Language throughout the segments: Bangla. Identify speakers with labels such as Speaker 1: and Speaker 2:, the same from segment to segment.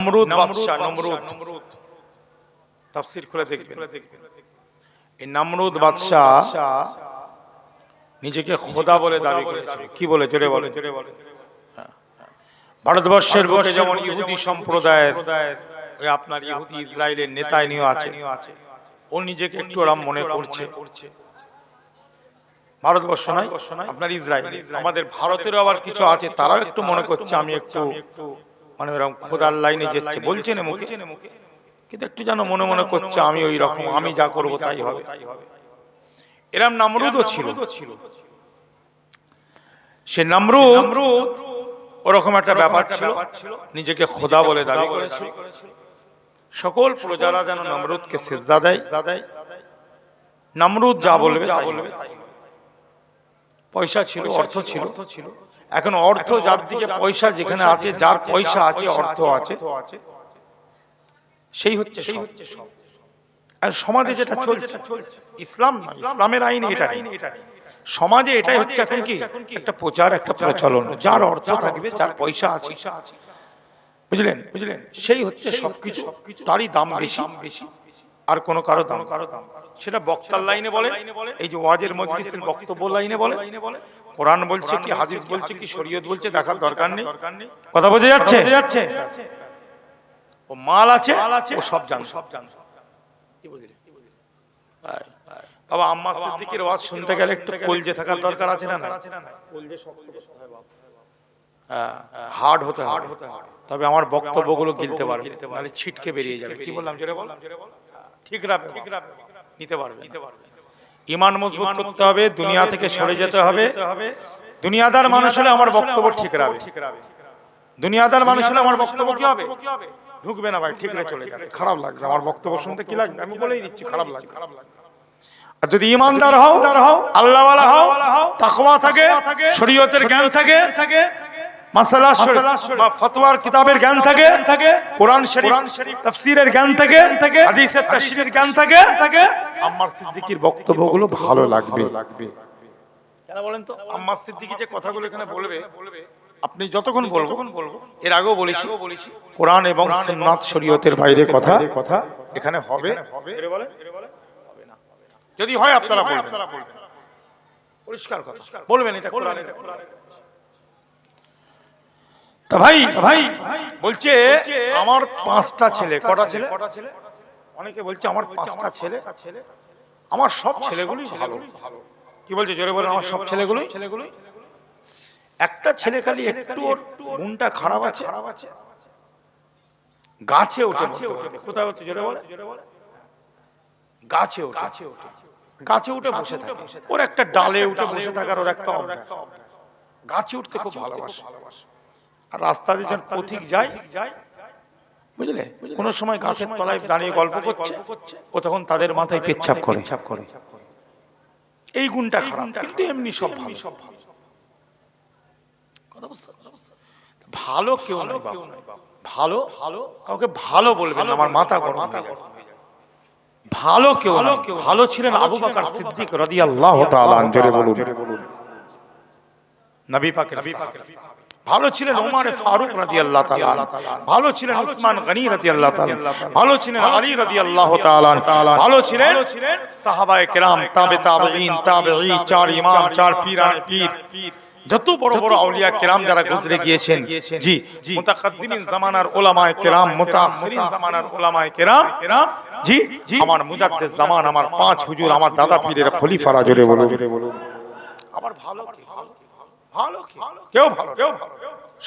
Speaker 1: নমরুদ বাদশা, নমরুদ তাফসীর খুলে দেখবেন। এই নমরুদ বাদশা নিজেকে খোদা বলে দাবি করেছিল। কি বলে? জোরে বলে। ভারতবর্ষের বুকে যেমন ইহুদি সম্প্রদায়ের ওই আপনার ইহুদি ইসরায়েলের নেতানিও আছে, ও নিজেকে একটু ওরম মনে করছে ভারতবর্ষ নয়, আপনার ইসরায়েল। আমাদের ভারতেরও আবার কিছু আছে, তারাও একটু মনে করছে আমি একটু মানে ওরকম খোদার লাইনে যাচ্ছে, বলছে না মুখে, কিন্তু একটু যেন মনে মনে করছে আমি ওই রকম, আমি যা করব তাই হবে। এরম নমরুদও ছিল। সে নমরুদ ওরকম একটা ব্যাপার ছিল, নিজেকে খোদা বলে দাবি করেছিল। সকল প্রজারা যেন নমরুদকে সিজদা দেয়, নমরুদ যা বলবে তাই হবে। পয়সা ছিল, অর্থ ছিল। এখন অর্থ যার দিকে পয়সা যেখানে আছে, যার পয়সা আছে, অর্থ আছে, সেই হচ্ছে সব। আর সমাজে যেটা চলছে, ইসলাম ইসলামের আইন এটা সমাজে এটাই হচ্ছে এখন কি একটা প্রচার, একটা প্রচলন। যার অর্থ থাকবে, যার পয়সা আছে, বুঝলেন, সেই হচ্ছে সবকিছু, তারই দাম বেশি, আর কোনো কারো দাম। সেটা বক্তার লাইনে বলে, এই যে ওয়াজের মজলিসের বক্তব্য লাইনে বলে, কোরআন বলছে কি, হাদিস বলছে কি, শরীয়ত বলছে, দেখার দরকার নেই। কথা বোঝা যাচ্ছে? ও মাল আছে, ও সব জান। কি বুঝলি বাবা? আম্মা সিদ্দিকীর ওয়াজ শুনতে গেলে একটু কলজে থাকার দরকার আছে না? কলজে শক্ত করতে হয় বাবা, হার্ড হতে হয়, তবে আমার বক্তব্যগুলো গিলতে পারবে, নাহলে ছিটকে বেরিয়ে যাবে। কি বললাম? জোরে বল। ঠিক রাখবে, নিতে পারবে। ঈমান মজবুত করতে হবে, দুনিয়া থেকে সরে যেতে হবে। দুনিয়াদার মানুষ হলে আমার বক্তব্য ঠিক রাখবে, দুনিয়াদার মানুষ হলে আমার বক্তব্য কি হবে? ঢুকবে না ভাই, ঠিক রে চলে যাবে। খারাপ লাগবে আমার বক্তব্য শুনতে, কি লাগবে আমি বলেই দিচ্ছি, খারাপ লাগবে। আর যদি ঈমানদার হও, আল্লাহওয়ালা হও, তাকওয়া থাকে, শরীয়তের জ্ঞান থাকে, মাসালা ফতোয়ার কিতাবের জ্ঞান থাকে, কোরআন শরীফ তাফসীরের জ্ঞান থাকে, হাদিসের তাফসীরের জ্ঞান থাকে, আম্মার সিদ্দিকীর বক্তব্যগুলো ভালো লাগবে। কেন বলেন তো? আম্মার সিদ্দিকী যে কথাগুলো এখানে বলবে, আপনি যতক্ষণ বলবো, এর আগেও বলেছি, কোরআন এবং সুন্নাত শরীয়তের বাইরে কথা এখানে হবে না। যদি হয় আপনারা বলবেন, পরিষ্কার কথা বলবেন, এটা কোরআন। তা ভাই বলছে আমার 5টা ছেলে। কটা ছেলে? অনেকে বলছে আমার 5টা ছেলে, আমার সব ছেলেগুলোই ভালো। কি বলছে? জোরে বলেন। আমার সব ছেলেগুলোই। একটা ছেলে খালি একটু গুণটা খারাপ আছে, গাছে ওঠে। কোথায় হচ্ছে? জোরে বলে। গাছে উঠে বসে থাকে, ওর একটা ডালে উঠে বসে থাকার ওর একটা অভ্যাস। গাছে উঠতে খুব ভালোবাসে। আর রাস্তা দিয়ে যখন পথিক যায়, বুঝলে, কোন সময় গাছের তলায় দাঁড়িয়ে গল্প করছে, ও তখন তাদের মাথায় পেচ্ছাপ করে। এই গুণটা খারাপ, কিন্তু এমনি সব ভালো। ভালো কেউ নয়, ভালো কাউকে ভালো বলবেন না, আমার মাথা গরম হয়ে যাবে। ভালো কেউ নয়, ভালো ছিলেন আবু বকর সিদ্দিক রাদিয়াল্লাহু তাআলা আনহু। জোরে বলুন। নবী পাকের সাহাবী। ভালো ছিলেন ওমর ফারুক রাদিয়াল্লাহু তাআলা আনহু, ভালো ছিলেন উসমান গনি রাদিয়াল্লাহু তাআলা, ভালো ছিলেন আলী রাদিয়াল্লাহু তাআলা, ভালো ছিলেন সাহাবায়ে কেরাম, তাবেঈন, তাবেঈ, চার ইমাম, চার পীরানে পীর, যত বড় বড় আউলিয়া কেরাম যারা গুজরে গিয়েছেন, জি, মুতাকাদ্দিমিন জামানার উলামায়ে কেরাম, মুতাআখিরিন জামানার উলামায়ে কেরাম, জি, আমার মুজাদ্দিদ জামান, আমার 5 হুজুর, আমার দাদা পীরের খলিফারা। জোরে বলুন। আবার ভালো কি? কেউ ভালো,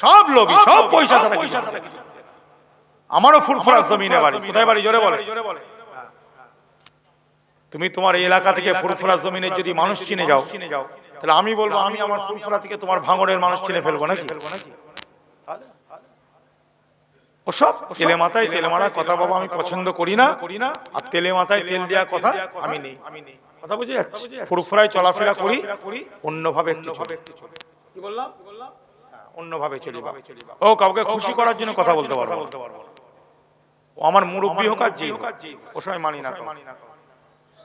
Speaker 1: সব লোভী, সব পয়সা ছাড়া কিছু। আমারও ফুরফুরা জমিনে বাড়ি। কোথায় বাড়ি? জোরে বলে। তুমি তোমার এই এলাকা থেকে ফুরফুরা জমিনের যদি মানুষ চিনে যাও, তাহলে আমি বলবো আমি আমার ফুরফুরা থেকে তোমার ভাঙড়ের মানুষ চিনে ফেলবো নাকি? ওসব তেলে মাথায় তেল মারা কথা বাবা আমি পছন্দ করি না, আর তেলে মাথায় তেল দেওয়া কথা আমি নেই। কথা বুঝে যাচ্ছে? ফুরফুরায় চলাফেরা করি, অন্যভাবে কি বললাম, অন্যভাবে চলি। ও কাউকে খুশি করার জন্য কথা বলতে পারবো, ও আমার মুরব্বী হোক আর যে হোক, ও সময় মানি না।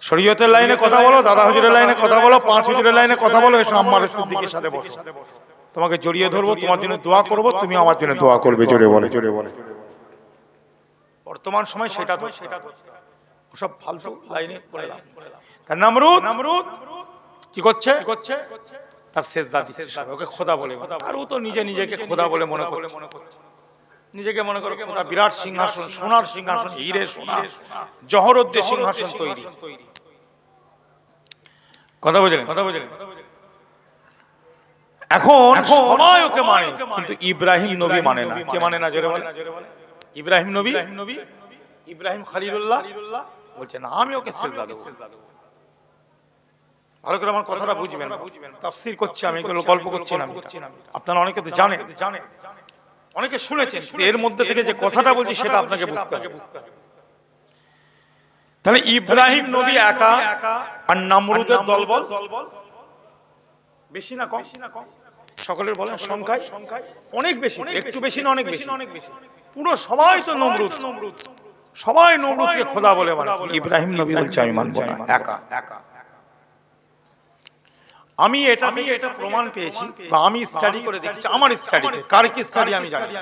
Speaker 1: শরীয়তের লাইনে কথা বলো, দাদা হুজুরের লাইনে কথা বলো, 5 হুজুরের লাইনে কথা বলো, এসব আম্মার সিদ্দিকের সাথে বসো। তোমাকে জড়িয়ে ধরবো, তোমার জন্য দোয়া করবো, তুমি আমার জন্য দোয়া করবে। জোরে বলে। বর্তমান সময় সেটা ওসব ফালতু লাইনে পড়লাম। তার নামরুদ কি করছে, তার সেজদা দিচ্ছে, ওকে খোদা বলে, আর ও তো নিজেকে খোদা বলে মনে করছে। নিজেকে মনে করো খোদা, বিরাট সিংহাসন, সোনার সিংহাসন, হিরে সোনা জহরত সিংহাসন তৈরি। কথা বুঝলেন? এখন সবাই ওকে মানে, কিন্তু ইব্রাহিম নবী মানে না। কে মানে না? জোরে বলে। ইব্রাহিম নবী, ইব্রাহিম খলিলুল্লাহ বলছে না, আমি ওকে সেজদা দেব। ভালো করে আমার কথাটা বুঝবেন, তাফসীর করছি আমি, এগুলো গল্প করছি না। আপনারা অনেকে তো জানেন, অনেকে শুনেছেন, এর মধ্যে থেকে যে কথাটা বলছি সেটা আপনাকে বুঝতে হবে। তাহলে ইব্রাহিম নবী একা, আর নামরুদের দলবল বেশি না কম? সকলের বলেন সংখ্যায় অনেক বেশি, একটু বেশি না অনেক বেশি? পুরো সবাই তো নমরুদ, সবাই নমরুদকে খোদা বলে মানে। ইব্রাহিম নবী বলছে আমি মানব না, একা। আমি এটা প্রমাণ পেয়েছি, বা আমি স্টাডি করে দেখেছি, আমার স্টাডিতে, কার কি স্টাডি আমি জানি,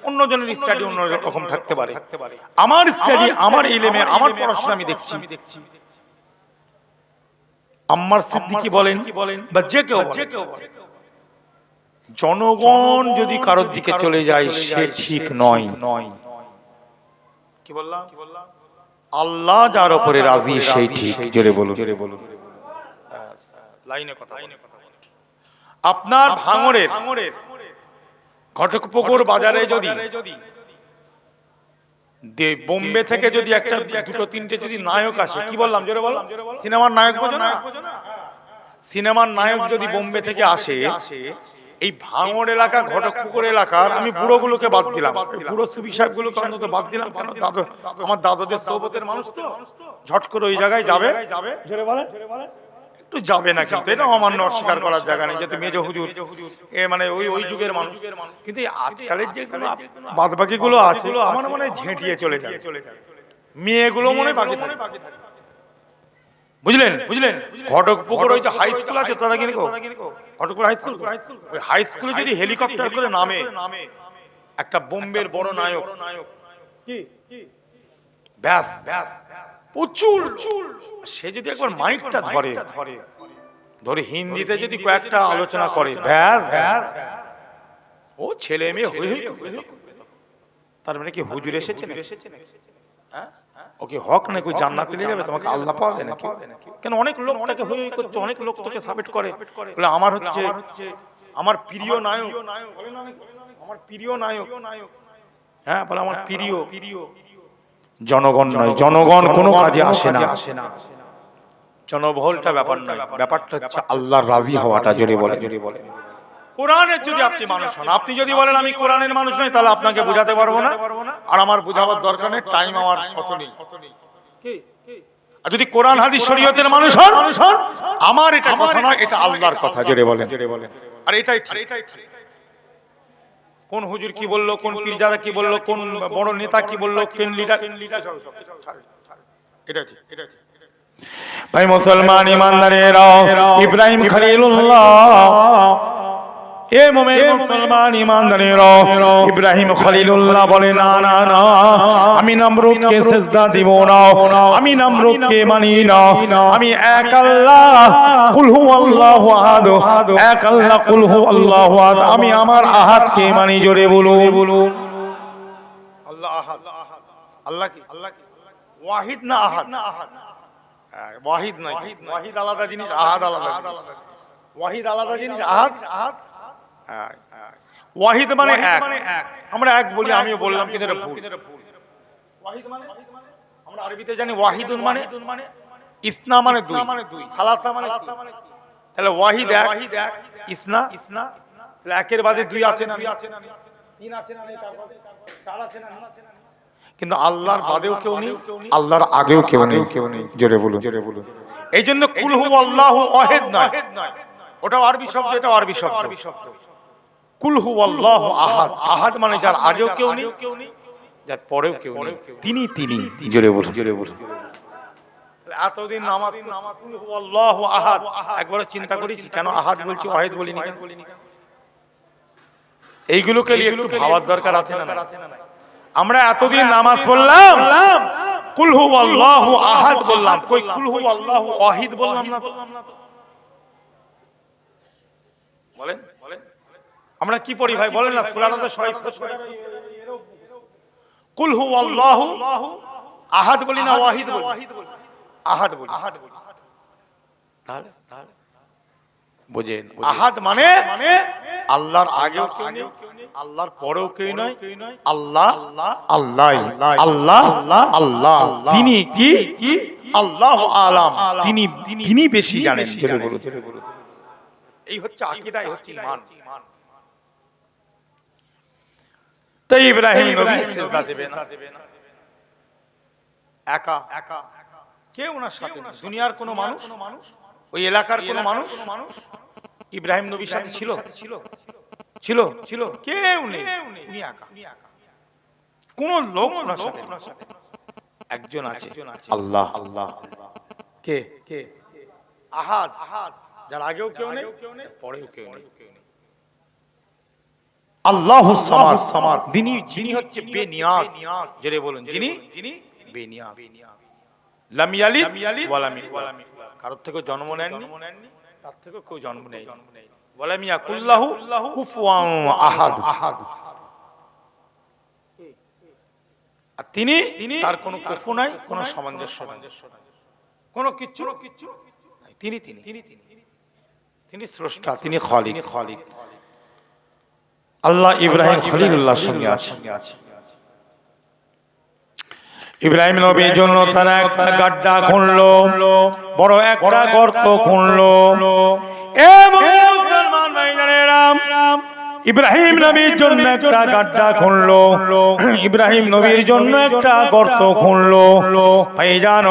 Speaker 1: অন্যজনের স্টাডি অন্য রকম থাকতে পারে। আমার স্টাডি, আমার ইলমে, আমার পড়াশোনা আমি দেখছি, আম্মার সিদ্দিকী বলেন বা যে কেউ জনগণ যদি কারোর দিকে চলে যায় সে ঠিক নয়। কি বললাম? আল্লাহ যার উপরে রাজি সেই ঠিক। জোরে বলুন। লাইনে কথা। আপনার ভাঙড়ের ঘটকপুকুর বাজারে যদি বোম্বে থেকে যদি একটা দুটো তিনটে যদি নায়ক আসে, কি বললাম জোরে বলো, সিনেমার নায়ক বোঝো না? সিনেমার নায়ক যদি বোম্বে থেকে আসে, এই ভাঙড় এলাকা, ঘটকপুকুর এলাকার, আমি বুড়োগুলোকে বাদ দিলাম, বুড়ো সুবি সাহেবগুলোকে অন্তত বাদ দিলাম, কেন দাদু, আমার দাদুদের সৌবতের মানুষ তো, ঝট করে ওই জায়গায় যাবে, জোরে বলে একটু যাবে না, কিন্তু এটা অমান্য অস্বীকার করার জায়গা নেই, যেহেতু মেজ হুজুর মানে ওই যুগের মানুষ। কিন্তু আজকালের যেগুলো বাদ বাকি গুলো আছে, আমার মনে হয় ঝেঁটিয়ে চলে যায়, মেয়েগুলো মনে বাকি থাকে। বুঝলেন? ঘটকপুকুর ওই যে হাই স্কুল আছে, তারা কি ঘটকপুর হাই স্কুল, ওই হাই স্কুলে যদি হেলিকপ্টার করে নামে একটা বোম্বের বড় নায়ক, কি ব্যাস প্রচুর, সে যদি একবার মাইকটা ধরে হিন্দিতে যদি কয়েকটা আলোচনা করে, ব্যাস ও ছেলে মেয়ে হয়ে, তার মানে কি হুজুর এসেছে নাকি? ওকে হক নাকি জান্নাতে নিয়ে যাবে, তোমাকে আল্লাহ পাওয়া যায় নাকি? কেন অনেক লোক তাকে হই করছে, অনেক লোক তাকে সাপোর্ট করে, বলে আমার হচ্ছে আমার প্রিয় নায়ক, আমার প্রিয় নায়ক, হ্যাঁ বলে আমার প্রিয়। জনগণ নয়, জনগণ কোনো কাজে আসে না, জনবহুলটা ব্যাপার নয়, ব্যাপারটা হচ্ছে আল্লাহর রাজি হওয়াটা। জোরে বলে। কোরআনের যদি আপনি মানুষ হন, আপনি যদি বলেন আমি কোরআনের মানুষ নই, তাহলে আপনাকে বোঝাতে পারবো না, আর আমার বোঝাবার দরকার নেই, টাইম আমার কত নেই। আর যদি কোরআন হাদিস শরীয়তের মানুষ হন, আমার এটা কথা নয়, এটা আল্লাহর কথা। জোরে বলেন। আর এটাই ঠিক। কোন হুজুর কি বললো, কোন পীরজাদা কি বললো, কোন বড় নেতা কি বললো, কোন লিডার, এটা ঠিক। ভাই মুসলমান ইমানদারেরা, ইব্রাহিম খলিলুল্লাহ, এ মুমিন মুসলমান ইমানদারেরা, ইব্রাহিম খলিলুল্লাহ বলে না না না, আমি নমরুদকে সিজদা দিব না, আমি নমরুদকে মানি না, আমি এক আল্লাহ কুল হুয়াল্লাহু আহাদ, এক আল্লাহ কুল হুয়াল্লাহু আহাদ, আমি আমার আহাদকে মানি। জোরে বলুন। আল্লাহ আহাদ। আল্লাহ কি? ওয়াহিদ না আহাদ? ওয়াহিদ নয়, ওয়াহিদ আলাদা জিনিস, আহাদ আলাদা জিনিস। ওয়াহিদ আলাদা জিনিস, আহাদ। ওয়াহিদ মানে এক, আমরা এক বলি, আমিও বললাম কিন্তু এটা ভুল। ওয়াহিদ মানে আমরা আরবিতে জানি ওয়াহিদুন মানে ইসনা মানে দুই, সালাসা মানে তিন। তাহলে ওয়াহিদ এক, ইসনা তাহলে একের বাদে দুই আছে না, তিন আছে না, তারপরে চার আছে না। কিন্তু আল্লাহর বাদেও কেউ নেই, আল্লাহর আগেও কেউ নেই। জোরে বলুন। এই জন্য কুল হুয়াল্লাহু আহাদ নয়, ওটা আরবি শব্দ, এটা আরবি শব্দ। কুল হুয়াল্লাহু আহাদ, আহাদ মানে যার আগেও কেউ নেই, যার পরেও কেউ নেই, তিনি। জোরে বলুন। এতদিন নামাজ কুল হুয়াল্লাহু আহাদ, একবার চিন্তা করেছি কেন আহাদ বলছি, ওয়াহিদ বলিনি কেন? এইগুলোকে নিয়ে একটু ভাবার দরকার আছে না? আমরা এতদিন নামাজ পড়লাম, কুল হুয়াল্লাহু আহাদ বললাম, কই কুল হুয়াল্লাহু ওয়াহিদ বললাম না তো। বলেন আমরা কি পড়ি ভাই বলেন না, সূরাটা তো সহিহ কুল হুয়াল্লাহু আহাদ বলি না ওয়াহিদ বলি? আহাদ বলি। তাহলে বুঝেন, আহাদ মানে আল্লাহর আগেও কেউ নেই, আল্লাহর পরেও কেউ নয়, আল্লাহ আল্লাহ আল্লাহ আল্লাহ। তিনি কি আল্লাহু আলাম, তিনি বেশি জানেন। জোরে বলুন। এই হচ্ছে আকীদা, এই হচ্ছে ঈমান। তো ইব্রাহিম নবী সিজদা দেবে না, একা, কেউ ওনার সাথে নেই। দুনিয়ার কোনো মানুষ, ওই এলাকার কোনো মানুষ ইব্রাহিম নবীর সাথে ছিল? কেউ নেই, উনি একা। কোন লোক ওনার সাথে নেই। একজন আছে, আল্লাহ। কে? আহাদ, যার আগেও কেউ নেই, পরেও কেউ নেই। আল্লাহুস সামাদ, যিনি হচ্ছে বেনিয়াজ। জোরে বলুন, যিনি বেনিয়াজ। লাম ইয়ালিদ ওয়া লাম ইউলাদ, কারোর থেকে জন্ম নেননি, তার থেকে কেউ জন্ম নেই। ওয়া লাম ইয়াকুল্লাহু কুফুয়ান আহাদ। আর তিনি, তার কোনো কুফু নাই, কোনো সামঞ্জস্য নাই, কোনো কিচ্ছু। তিনি স্রষ্টা, তিনি খালিক। আল্লাহ ইব্রাহিম খলিলুল্লাহর সঙ্গে আছে। ইব্রাহিম নবীর জন্য তারা একটা গাড্ডা খুঁড়লো, বড় একটা গর্ত খুঁড়লো। মুসলমান ভাইজানেরা, ইব্রাহিম নবীর জন্য একটা গাড্ডা খুঁড়লো, ইব্রাহিম নবীর জন্য একটা গর্ত খুঁড়লো। ভাইজান,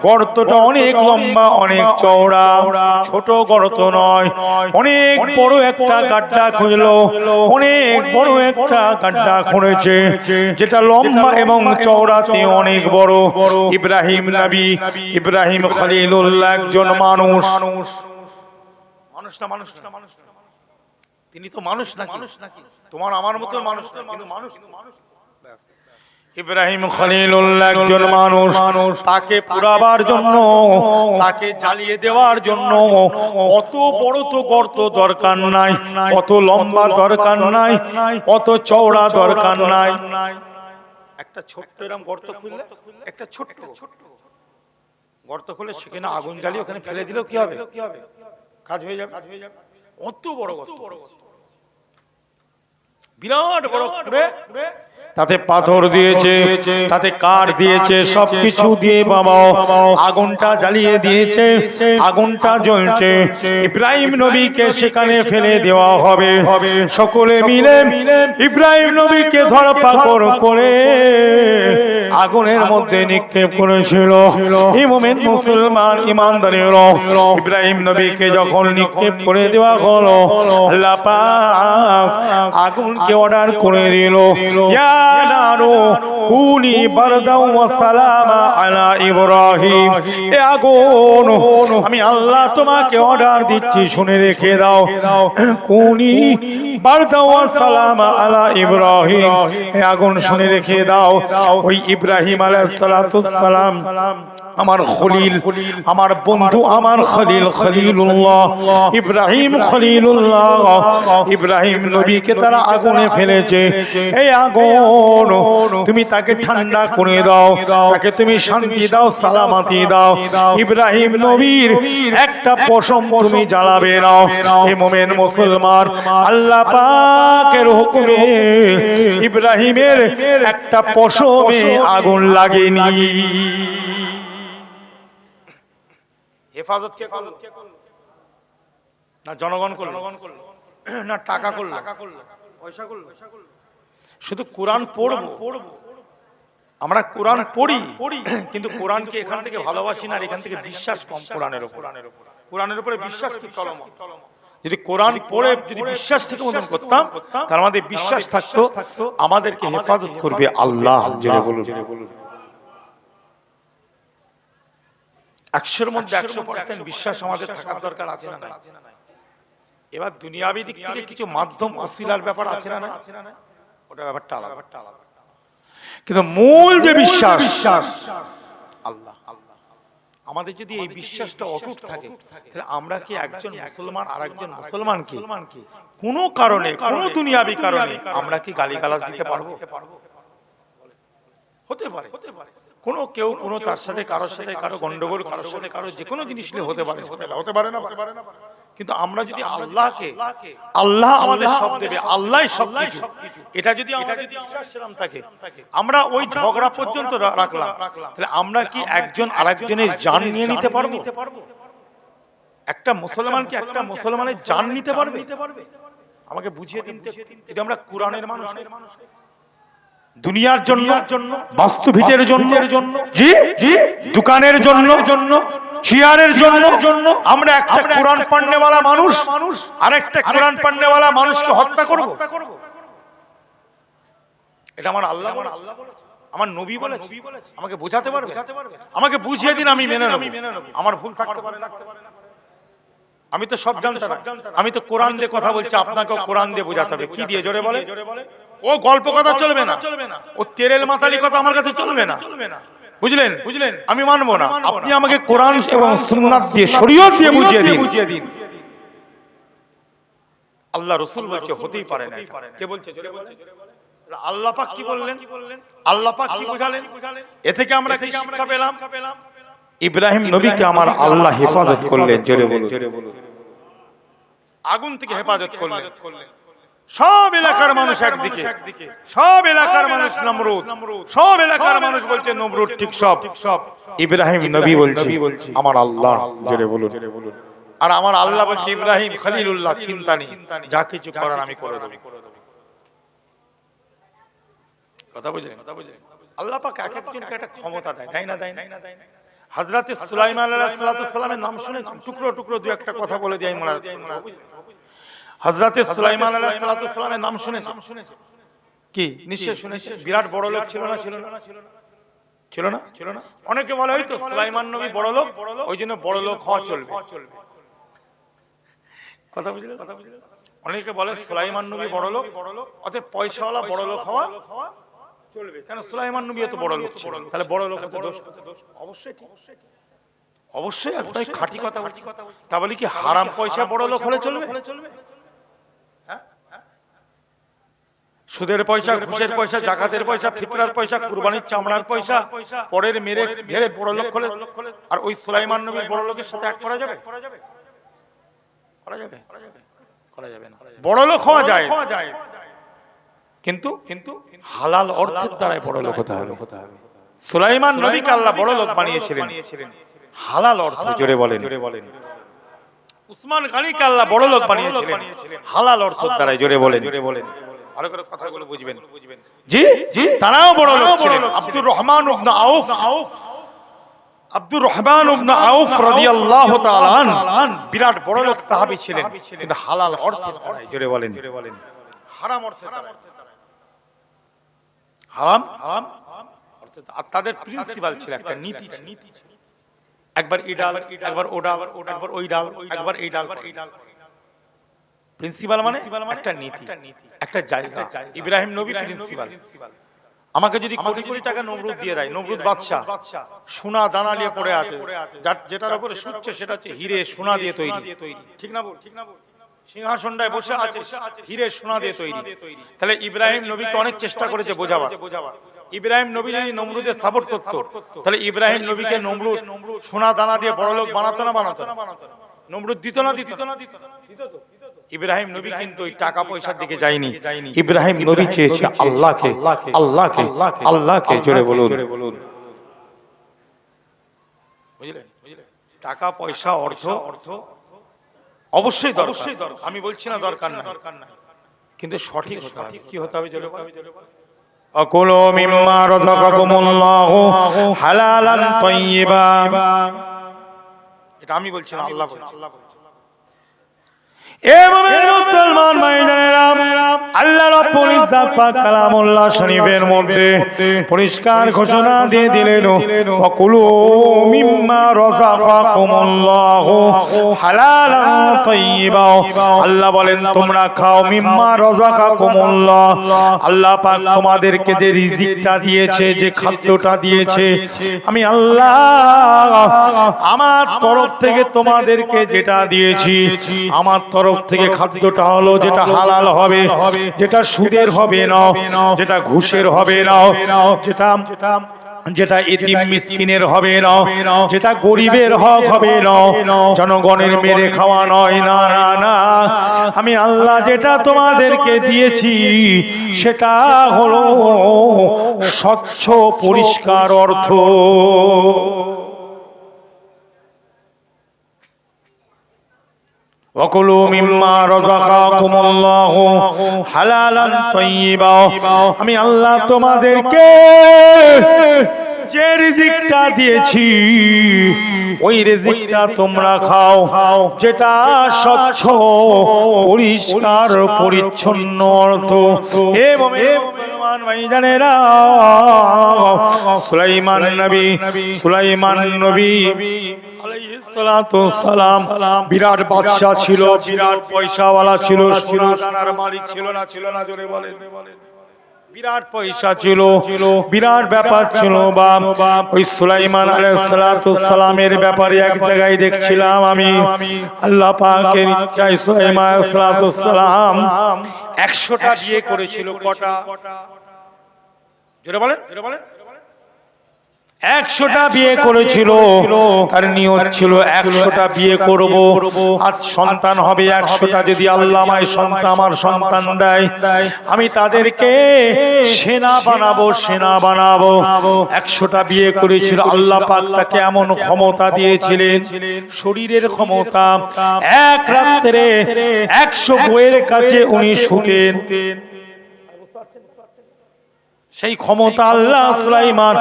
Speaker 1: গর্তটা অনেক লম্বা, অনেক চওড়া, ছোট গর্ত নয়, অনেক বড় একটা গাড্ডা খুঁড়লো। অনেক বড় একটা গাড্ডা খুঁড়েছে, যেটা লম্বা এবং চওড়াতে অনেক বড়। ইব্রাহিম নবী, ইব্রাহিম খলিলুল্লাহ একজন মানুষ না। তিনি তো মানুষ নাকি? তোমার আমার মতো মানুষ না, কিন্তু মানুষ। ইব্রাহিম খলিলুল্লাহ একজন মানুষ। তাকে পুরাবার জন্য, তাকে জ্বালিয়ে দেওয়ার জন্য অত বড় তো গর্ত দরকার নাই, অত লম্বা দরকার নাই, অত চওড়া দরকার নাই। একটা ছোট্ট এরকম গর্ত খুললে, একটা ছোট্ট গর্ত খুলে সেখানে আগুন জ্বালিয়ে ওখানে ফেলে দিলেও কি হবে? কাজ হয়ে যাবে। অত বড় গর্ত, বিরাট বড় করে তাতে পাথর দিয়েছে, তাতে কাঠ দিয়েছে, সবকিছু দিয়ে বাবা আগুনটা জ্বালিয়ে দিয়েছে। আগুনটা জ্বলছে, ইব্রাহিম নবীকে সেখানে ফেলে দেওয়া হবে। সকলে মিলে ইব্রাহিম নবীকে ধরপাকড় করে আগুনের মধ্যে নিক্ষেপ করেছিল। এই মোমেন মুসলমান ইমানদারেরা, ইব্রাহিম নবীকে যখন নিক্ষেপ করে দেওয়া হলো, আল্লাহ পাক আগুনকে অর্ডার করে দিল, ইয়া নারু কুনি বারদাও ওয়া সালামা আলা ইব্রাহিম। এ আগুন, আমি আল্লাহ তোমাকে অর্ডার দিচ্ছি, শুনে রেখে দাও। কুনি বারদাও ওয়া সালামা আলা ইব্রাহিম। এ আগুন শুনে রেখে দাও, ওই ইব্রাহিম আলাইহিস সালাতুস সালাম আমার খলিল, আমার বন্ধু, আমার খলিল, খলিলুল্লাহ ইব্রাহিম খলিলুল্লাহ। ইব্রাহিম নবীকে তারা আগুনে ফেলেছে। এই আগুন তুমি তাকে ঠান্ডা করে দাও, তাকে তুমি শান্তি দাও, সালামতি দাও। ইব্রাহিম নবীর একটা পশম তুমি জ্বালাবে না। এই মোমেন মুসলমান, আল্লাহ পাকের হুকুমে ইব্রাহিমের একটা পশমে আগুন লাগেনি। হেফাজত কে করলো? না জনগণ করলো, না টাকা করলো, পয়সা করলো? শুধু কোরআন পড়বো, আমরা কোরআন পড়ি, কিন্তু কোরআনকে এখান থেকে ভালোবাসি না, আর এখান থেকে বিশ্বাস কম কোরআনের উপর। কোরআনের উপরে বিশ্বাস কি কলম। যদি কোরআন পড়ে যদি বিশ্বাস ঠিক মতন করতাম, তার আমাদের বিশ্বাস থাকতো আমাদেরকে হেফাজত করবে আল্লাহ। জেনে বলুন, 100-এর মধ্যে 100% বিশ্বাস আমাদের থাকার দরকার আছে না? এবার দুনিয়াবি দিক থেকে কিছু মাধ্যম অশিলার ব্যাপার আছে না? ওটা ব্যাপারটা আলাদা। কিন্তু মূল যে বিশ্বাস আল্লাহ। আমাদের যদি এই বিশ্বাসটা অটুট থাকে, তাহলে আমরা কি একজন মুসলমান আর একজন মুসলমান কি কোনো কারণে, কোনো দুনিয়াবি কারণে আমরা কি গালিগালাজ দিতে পারবো? হতে পারে কোনো কেউ কোনো তার সাথে কারোর সাথে কারো গন্ডগোল, কারোর সাথে কারো যে কোনো জিনিস নিয়ে হতে পারে, হতে পারে না? কিন্তু আমরা যদি আল্লাহকে, আল্লাহ আমাদের সব দেবে, আল্লাহই সব কিছু, এটা যদি আমাদের বিশ্বাস থাকে, আমরা ওই ঝগড়া পর্যন্ত রাখলাম, তাহলে আমরা কি একজন আরেকজনের জান নিয়ে নিতে পারবো? একটা মুসলমান কি একটা মুসলমানের জান নিতে পারবে? আমাকে বুঝিয়ে দিন, যদি আমরা কোরআনের মানুষ, দুনিয়ার জন্য, বাস্তু ভিটের জন্য, জি জি, দোকানের জন্য, চেয়ারের জন্য আমরা একটা কোরআন পড়নেওয়ালা মানুষ আরেকটা কোরআন পড়নেওয়ালা মানুষকে হত্যা করব? এটা আমার আল্লাহ, আমার নবী বলেছে। আমাকে বোঝাতে পারবে? আমাকে বুঝিয়ে দিন, আমি মেনে নেব। আমার ভুল থাকতে পারে, আমি তো সব জানতাম, আমি তো কোরআন দিয়ে কথা বলছি, আপনাকেও কোরআন দিয়ে বোঝাতে হবে। কি দিয়ে? জোরে বলে। ও গল্প কথা চলবে না, ও তেরেল মাতালি কথা আমার কাছে চলবে না, বুঝলেন? আমি মানবো না। আপনি আমাকে কোরআন এবং সুন্নাত দিয়ে, শরীয়ত দিয়ে বুঝিয়ে দিন। আল্লাহ রাসূল বলছে হতেই পারে না। কে বলছে? জোরে বলে। আল্লাহ পাক কি বললেন? আল্লাহ পাক কি বুঝালেন? এ থেকে আমরা কি শিক্ষা পেলাম? ইব্রাহিম নবীকে আমার আল্লাহ হেফাজত করলেন। জোরে বলুন। আগুন থেকে হেফাজত করলেন। সব এলাকার মানুষ একদিকে, সব এলাকার মানুষ নমরুদ, সব এলাকার মানুষ বলছে নমরুদ ঠিক সব। ইব্রাহিম নবী বলছে আমার আল্লাহ। জোরে বলুন। আর আমার আল্লাহ বলছে ইব্রাহিম খলিলুল্লাহ, চিন্তা নেই, যা কিছু করার আমি করে দেব। কথা বুঝলেন? আল্লাহ পাক এক একজনকে একটা ক্ষমতা দেয়, দেয় না? হযরত সুলাইমান আলাইহিস সালামের নাম শুনেছেন? টুকরো টুকরো দুই একটা কথা বলে দিই মোলা। হযরত সুলাইমান আলাইহিস সালামের নাম শুনেছেন? কি নিশ্চয় শুনেছেন। বিরাট বড় লোক ছিল না? ছিল না? অনেকে বলে হয়তো সুলাইমান নবী বড় লোক, ওই জন্য বড় লোক হওয়া চলবে। কথা বুঝলেন? অনেকে বলে সুলাইমান নবী বড় লোক, অতএব পয়সাওয়ালা বড় লোক হওয়া চলবে। কেন? সুলাইমান নবী তো বড় লোক ছিল, তাহলে বড় লোক হতে দোষ? অবশ্যই একটাই খাঁটি কথা। তা বলি কি হারাম পয়সা বড় লোক হলে চলবে? সুদের পয়সা, ঘুষের পয়সা, জাকাতের পয়সা, ফিতরার পয়সা, কুরবানির চামড়ার পয়সা পরের মেরে ঘেরে বড় লোক হলে, আর ওই সুলাইমান নবীর বড় লোকের সাথে এক করা যাবে? করা যাবে না। বড় লোক হওয়া যায়, কিন্তু হালাল অর্থের দ্বারাই বড় লোক হতে হবে। সুলাইমান নবীকে আল্লাহ বড় লোক বানিয়েছিলেন হালাল অর্থ। জোরে বলেন। উসমান গনিকে আল্লাহ বড় লোক বানিয়েছিলেন হালাল অর্থের দ্বারাই। জোরে বলেন। ভালো করে কথাগুলো বুঝবেন। জি জি, তারাও বড় লোক ছিলেন। আব্দুর রহমান ইবনে আউফ রাদিয়াল্লাহু তাআলা আনহু বিরাট বড় লোক সাহাবী ছিলেন, কিন্তু হালাল অর্থের দ্বারাই। জোরে বলেন। হারাম অর্থের দ্বারাই। হারাম অর্থের। আর তাদের প্রিন্সিপাল ছিল, একটা নীতি ছিল। একবার এই ডাল, একবার ও ডাল, একবার ওই ডাল, একবার এই ডাল। প্রিন্সিপাল মানে একটা নীতি, একটা জায়গা। ইব্রাহিম নবী প্রিন্সিপাল। আমাকে যদি কোটি কোটি টাকা নমরুদ দিয়ে দেয়, নমরুদ বাদশা সোনা দানা নিয়ে পড়ে আছে, যেটার উপরে শুচ্ছে সেটা হচ্ছে হিরে সোনা দিয়ে তৈরি। ঠিক না বল? সিংহাসনটায় বসে আছে হিরে সোনা দিয়ে তৈরি। তাহলে ইব্রাহিম নবীকে অনেক চেষ্টা করেছে বোঝাবার। ইব্রাহিম নবী যদি নমরুদের সাপোর্ট করতো, তাহলে ইব্রাহিম নবীকে নমরুদ সোনা দানা দিয়ে বড় লোক বানাতো না? নমরুদ দিত না? ইব্রাহিম নবী কিন্তু ওই টাকা পয়সার দিকে যায়নি। ইব্রাহিম নবী চেয়েছে আল্লাহকে, আল্লাহকে, আল্লাহকে। জোরে বলুন। বুঝলেন? টাকা পয়সা অর্থ অবশ্যই দরকার, আমি বলছি না দরকার না, কিন্তু সঠিক হতে হবে। কি হতে হবে? জোরে বলুন। আকুলু মিম্মা রাযাকাকুমুল্লাহু হালালান তাইয়্যিবা। এটা আমি বলছি না, আল্লাহ বলছে। এভাবে মুসলমান ভাইজানেরা আল্লাহ রাব্বুল ইজ্জত পাক কালামুল্লাহ শরীফের মধ্যে পরিষ্কার ঘোষণা দিয়ে দিলেন ওয়াকুলু মিম্মা রাযাকাকুমুল্লাহু হালালান তাইয়্যিবা। আল্লাহ বলেন তোমরা খাও মিম্মা রাযাকাকুমুল্লাহ, আল্লাহ পাক তোমাদেরকে যে রিজিকটা দিয়েছে, যে খাদ্যটা দিয়েছে, আমি আল্লাহ আমার তরফ থেকে তোমাদেরকে যেটা দিয়েছি, আমার তরফ থেকে খাদ্যটা হলো যেটা হালাল হবে, যেটা সুদের হবে না, যেটা ঘুষের হবে না, যেটা এতিম মিসকিনের হবে না, যেটা গরিবের হক হবে না, জনগণের মেরে খাওয়া নয়। না না না, আমি আল্লাহ যেটা তোমাদেরকে দিয়েছি সেটা হলো স্বচ্ছ পরিষ্কার অর্থ। ওয়াকুলু মিম্মা রাযাকাকুমুল্লাহু হালালান তাইয়্যিবা। আমি আল্লাহ তোমাদেরকে যে রিজিকটা দিয়েছি ওই রিজিকটা তোমরা খাও, যেটা স্বচ্ছ পরিষ্কার পরিচ্ছন্ন অর্থ। এবং মুসলমান ভাইজানেরা সুলাইমান নবী আলাইহিস সালাতু সালাম বিরাট বাদশা ছিল, বিরাট পয়সাওয়ালা ছিল, সোনা দানার মালিক ছিল না জোরে বলেন। বিরাট পয়সা ছিল, বিরাট ব্যাপার ছিল। ওই সুলাইমান আলাইহিস সালাতু সালামের ব্যাপারে এক জায়গায় দেখছিলাম আমি, আল্লাহ পাকের ইচ্ছায় সুলাইমান আলাইহিস সালাতু সালাম 100টা বিয়ে করেছিল। কটা? জোরে বলেন। 100টা বিয়ে করেছিল। তার নিয়ত ছিল 100টা বিয়ে করব, আর সন্তান হবে 100টা। যদি আল্লাহ আমায় আমার সন্তান দেয়, আমি তাদেরকে সেনা বানাবো। 100টা বিয়ে করেছিল। আল্লাহ পাক তাকে এমন ক্ষমতা দিয়েছিলেন, শরীরের ক্ষমতা। এক রাত্রে 100 বউয়ের কাছে উনি শুতেন। সেই ক্ষমতা আল্লাহ সুলাইমান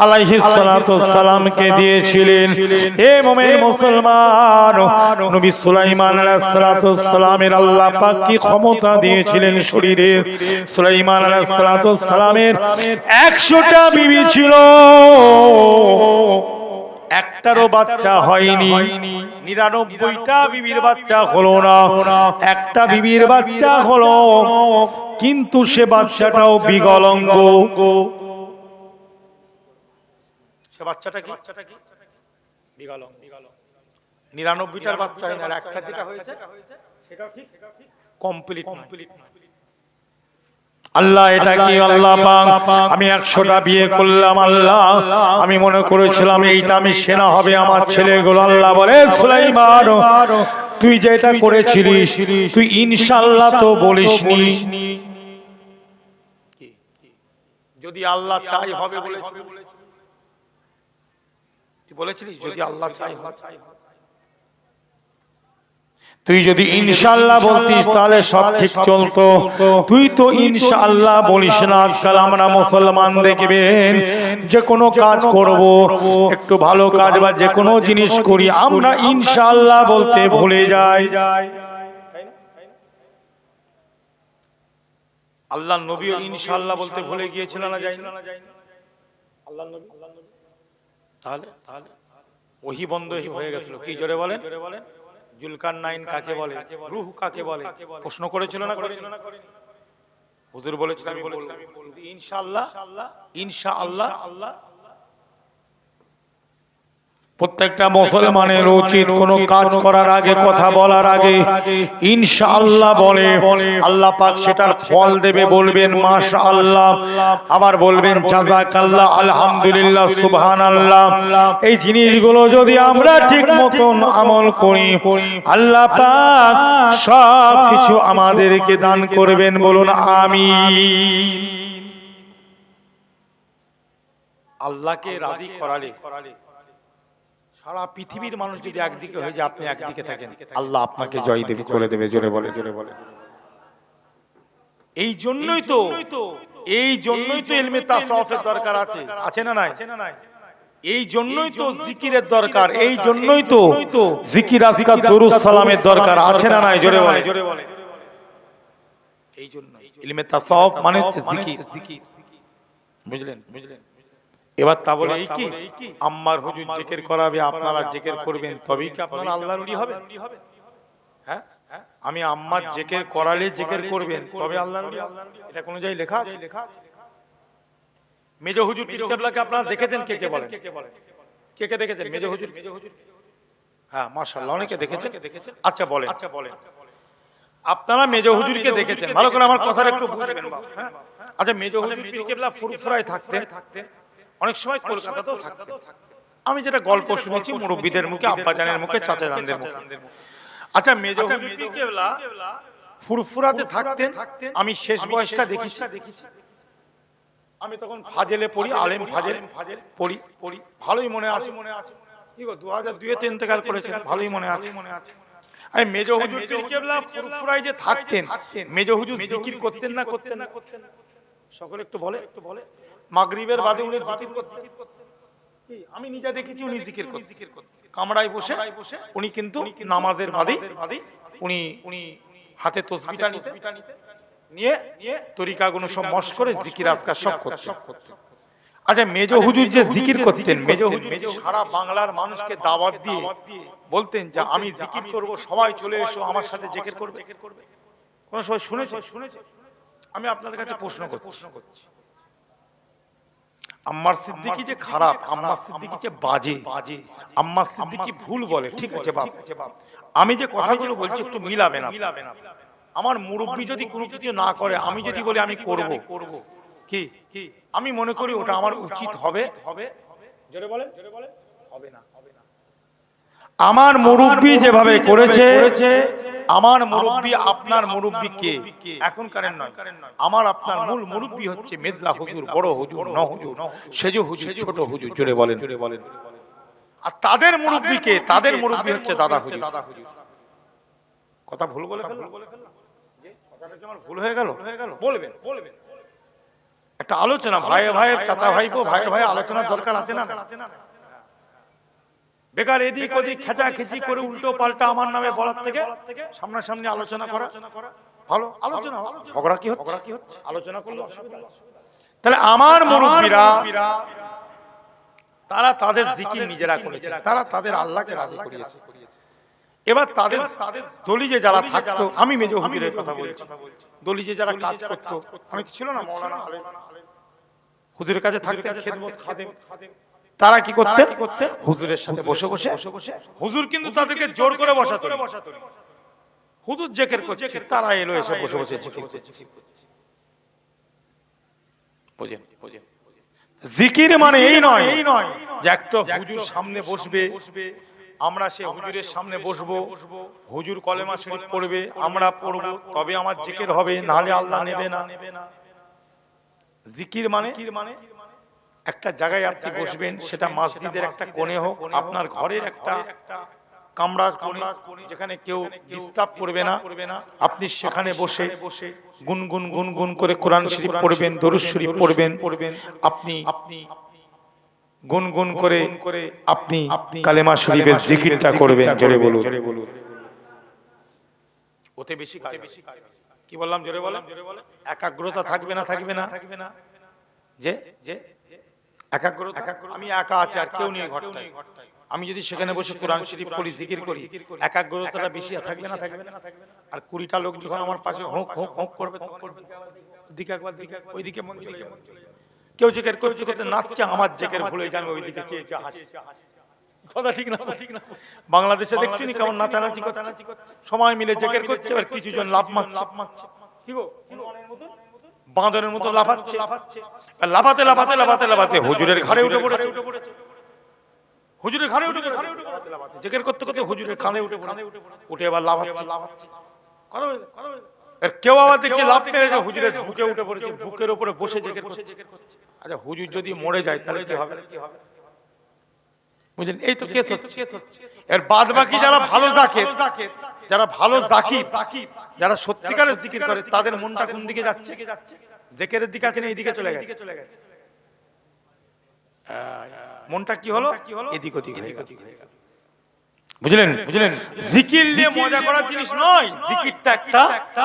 Speaker 1: আলাইহিস সালাতু সালামকে দিয়েছিলেন। হে মুমিন মুসলমান, নবী সুলাইমান আলাইহিস সালাতু সালামের আল্লাহ পাক কি ক্ষমতা দিয়েছিলেন শরীরে। সুলাইমান আলাইহিস সালাতু সালামের 100টা বিবি ছিল, একটারও বাচ্চা হয়নি। 99টা বিবির বাচ্চা হলো না, একটা বিবির বাচ্চা হলো, কিন্তু সে বাচ্চাটাও বিকলাঙ্গ। সে বাচ্চাটা কি? বিকলাঙ্গ। 99টার বাচ্চা হয় না, একটা যেটা হয়েছে সেটাও ঠিক কমপ্লিট। আল্লাহ এটা কি? আল্লাহ পাক আমি 100টা বিয়ে করলাম, আল্লাহ আমি মনে করেছিলাম এইটা আমি সেনা হবে আমার ছেলেগুলো। আল্লাহ বলে সুলাইমান, তুই যেটা করেছিলিস তুই ইনশাআল্লাহ তো বলিসনি। যদি আল্লাহ চাই হবে বলেছিলিস? যদি আল্লাহ চাই হবে। তুই যদি ইনশাআল্লাহ বলতিস তাহলে সব ঠিক চলতো। তুই তো ইনশাআল্লাহ বলিস না। আজকাল আমরা মুসলমান দেখবেন যে কোনো কাজ করব, একটু ভালো কাজ বা যে কোনো জিনিস করি, আমরা ইনশাআল্লাহ বলতে ভুলে যাই। আল্লাহ নবীও ইনশাআল্লাহ বলতে ভুলে গিয়েছিল না, যাই না? আল্লাহ নবী তাহলে ওহী বন্ধ হয়ে গেছিল। কি জোরে বলেন? জুলকারনাইন কাকে বলে? রূহ কাকে বলে? প্রশ্ন করেছিল না? হুজুর বলেছিল, আমি বলেছিলাম ইনশাআল্লাহ। প্রত্যেকটা মুসলমানের উচিত কোনো কাজ করার আগে, কথা বলার আগে ইনশাআল্লাহ বলে। আল্লাহ পাক সেটার ফল দেবে। বলবেন মাশাআল্লাহ, আবার বলবেন জাযাকাল্লাহ, আলহামদুলিল্লাহ, সুবহানাল্লাহ। এই জিনিসগুলো যদি আমরা ঠিক মতন আমল করি, আল্লাহ পাক সব কিছু আমাদেরকে দান করবেন। বলুন আমিন। আল্লাহকে রাজি করালে সারা পৃথিবীর মানুষ যদি একদিকে হয়ে যায়, আপনি একদিকে থাকেন, আল্লাহ আপনাকে জয় দেবে, করে দেবে। জোরে বলে। এই জন্যই তো ইলমে তাসাউফের দরকার আছে না নাই? এই জন্যই তো জিকিরের দরকার, এই জন্যই তো জিকির আজকার দরুদ সালামের দরকার আছে না নাই? জোরে বলে। এই জন্য ইলমে তাসাউফ মানে হচ্ছে জিকির, বুঝলেন? এবার তা বলে এই কি আম্মার হুজুর জিকির করাবে, আপনারা জিকির করবেন, তবেই কি আপনারা আল্লাহর ওলি হবে? হ্যাঁ, আমি আম্মার জিকির করালে জিকির করবেন তবে আল্লাহর ওলি হবে, এটা কোন জায়গায় লেখা আছে? মেজ হুজুর পীর কেবলাকে আপনারা দেখেছেন? কে কে বলেন? কে কে দেখেছেন মেজ হুজুর? হ্যাঁ, মাশাআল্লাহ, অনেকে দেখেছেন। আচ্ছা বলেন, আপনারা মেজ হুজুরকে দেখেছেন, ভালো করে আমার কথাটা একটু বুঝবেন বাবা। হ্যাঁ, আচ্ছা, মেজ হুজুর পীর কেবলা ফুরফুরায় থাকতেন, অনেক সময় কলকাতাতেও থাকতেন। আমি যেটা গল্প শুনেছি মুরব্বিদের মুখে, আব্বাজানের মুখে, চাচাজানদের মুখে। আচ্ছা, মেজ হুজুর পীর কেবলা ফুরফুরাতে থাকতেন, আমি শেষ বয়সটা দেখেছি। আমি তখন ফাজেলে পড়ি, আলেম ফাজেল পড়ি, ভালোই মনে আছে। কি গো, 2002-এ ইন্তেকাল করেছেন, ভালোই মনে আছে। আমি মেজ হুজুর পীর কেবলা ফুরফুরায় যে থাকতেন, মেজ হুজুর জিকির করতেন না? সকলে একটু বলে। মাগরিবের বাদে উনি জিকির করতেন। কি, আমি নিজে দেখেছি উনি জিকির করতেন। কামরায় বসে উনি কিন্তু নামাজের বাদে উনি হাতে তসবিহটা নিয়ে তরিকাগুলো সব মশ করে জিকির আজকার সব করতেন। আচ্ছা, মেজ হুজুর যে জিকির করতেন, মেজ হুজুর সারা বাংলার মানুষকে দাওয়াত দিয়ে বলতেন যে আমি জিকির করব, সবাই চলে এসো আমার সাথে জিকির করবে। কোন সময় শুনেছে? আমি আপনাদের কাছে প্রশ্ন করছি, আম্মার সিদ্দিকী যে খারাপ, আম্মার সিদ্দিকী যে বাজে, আম্মার সিদ্দিকী ভুল বলে, ঠিক আছে বাপ, আমি যে কথাগুলো বলছি একটু মিলাবেন। আমার মুরব্বি যদি কোনো কিছু না করে, আমি যদি বলি আমি করব, কি আমি মনে করি ওটা আমার উচিত হবে? জোরে বলেন, হবে না। আমার মুরব্বি যেভাবে করেছে, আমার মুরব্বি আপনার মুরব্বি কে এখনকার নয়, আমার আপনার মূল মুরব্বি হচ্ছে মেজলা হুজুর, বড় হুজুর, ন হুজুর, সেজ হুজুর, ছোট হুজুর। জোরে বলেন। আর তাদের মুরব্বি কে? তাদের মুরব্বি হচ্ছে দাদা হুজুর। কথা ভুল বলে ফেললাম? কথাটা কি আমার ভুল হয়ে গেল? বলবেন। একটা আলোচনা, ভাই চাচা ভাইপো, ভাই আলোচনার দরকার আছে না? বেকার এদিক ওদিক খেচাখেচি করে উল্টো পাল্টা আমার নামে বলার থেকে সামনাসামনি আলোচনা করা ভালো। আলোচনা ঝগড়া কি হচ্ছে? আলোচনা করলে অসুবিধা। তাহলে আমার মুরব্বিরা তারা তাদের জিকির নিজেরা করেছে, তারা তাদের আল্লাহকে রাজি করিয়েছে। এবার তাদের দলিজে যারা থাকতো, আমি মেজ হুজুরের কথা বলছি, দলিজে যারা কাজ করতো, অনেক ছিল না মাওলানা আলেম, হুজুরের কাছে থাকতেন, খেদমত খাদেম, তারা কি করতেন? হুজুরের সাথে বসে হুজুর কিন্তু তাদেরকে জোর করে বসাতো। হুজুর জিকির করছে, তারা এলো এসে বসে জিকির করছে। জিকির মানে এই নয় যে একটা হুজুর সামনে বসবে, আমরা সে হুজুরের সামনে বসবো, হুজুর কলেমা শরীফ পড়বে, আমরা পড়বো, তবে আমার জিকির হবে, নাহলে আল্লাহ নেবে না। জিকির মানে একটা জায়গায় আপনি বসবেন, সেটা মসজিদের একটা কোণে হোক, আপনার ঘরের একটা কামরার কোণে, যেখানে কেউ ডিস্টার্ব করবে না, আপনি সেখানে বসে গুনগুন করে কোরআন শরীফ পড়বেন, দরুদ শরীফ পড়বেন, আপনি গুনগুন করে আপনি কালেমা শরীফের জিকিরটা করবেন। জোরে বলুন। ওতে বেশি কি বললাম? জোরে বলেন। একাগ্রতা থাকবে না? যে একাগ্রতা, আমি একা আছি আর কেউ নেই ঘরটায়, আমি যদি সেখানে বসে কোরআন শরীফ পড়ি, জিকির করি, একাগ্রতাটা বেশি থাকবে না? আর 20টা লোক যখন আমার পাশে হোক করবে, দিকে একবার ওইদিকে মন চলে যাবে। কেউ জিকির করতে নাচছে, আমার জিকির ভুলে যাবে, ওইদিকে চেয়ে হাসি। কথা ঠিক না? বাংলাদেশে দেখছেন কেমন নাচানাচি করছে, সময় মিলে জিকির করছে, আর কিছু জন লাফ মারছে, কি গো, বাঁদরের মতো লাফাচ্ছে, লাফাতে হুজুরের ঘাড়ে উঠে পড়েছে, জিকির করতে হুজুরের কাঁধে উঠে এবার লাফাচ্ছে। কেউ আবার দেখছে লাফ মেরেছে, হুজুরের বুকে উঠে পড়েছে, বুকের উপরে বসে জিকির করছে। আচ্ছা, হুজুর যদি মরে যায় তাহলে কি হবে? বুঝলেন? এই তো কেস হচ্ছে। এর বাদ বাকি যারা ভালো জাকির, যারা সত্যিকারের জিকির করে, তাদের মনটা কোন দিকে যাচ্ছে? জিকিরের দিকে আছে না এইদিকে চলে গেছে? মনটা কি হলো এদিক ওদিক হয়ে গেল। বুঝলেন বুঝলেন? জিকির নিয়ে মজা করার জিনিস নয়, জিকিরটা একটা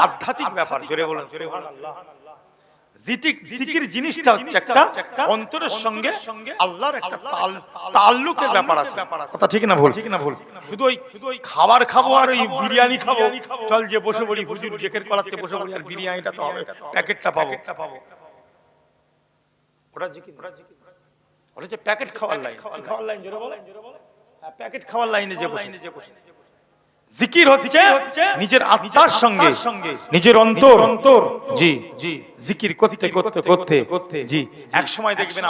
Speaker 1: আধ্যাত্মিক ব্যাপার। জোরে বলুন সুবহানাল্লাহ। জিকির জিনিসটা হচ্ছে একটা অন্তরের সঙ্গে আল্লাহর একটা তাল্লুকের ব্যাপার আছে। কথা ঠিক না ভুল? শুধু ওই খাবার খাবো আর ওই বিরিয়ানি খাবো, চল যে বসে পড়ি হুজুর জিকির করাচ্ছে বসে পড়ি আর বিরিয়ানিটা তো হবে, প্যাকেটটা পাবো, ওটা জিকির। ওটা হচ্ছে প্যাকেট খাওয়ার লাইন। খাওয়ার লাইন জোরে বলে, হ্যাঁ প্যাকেট খাওয়ার লাইনে যে বসে। জিকির হচ্ছে নিজের আত্মার সঙ্গে নিজের অন্তর জি জি জিকির করতে করতে করতে জি এক সময় দেখবেন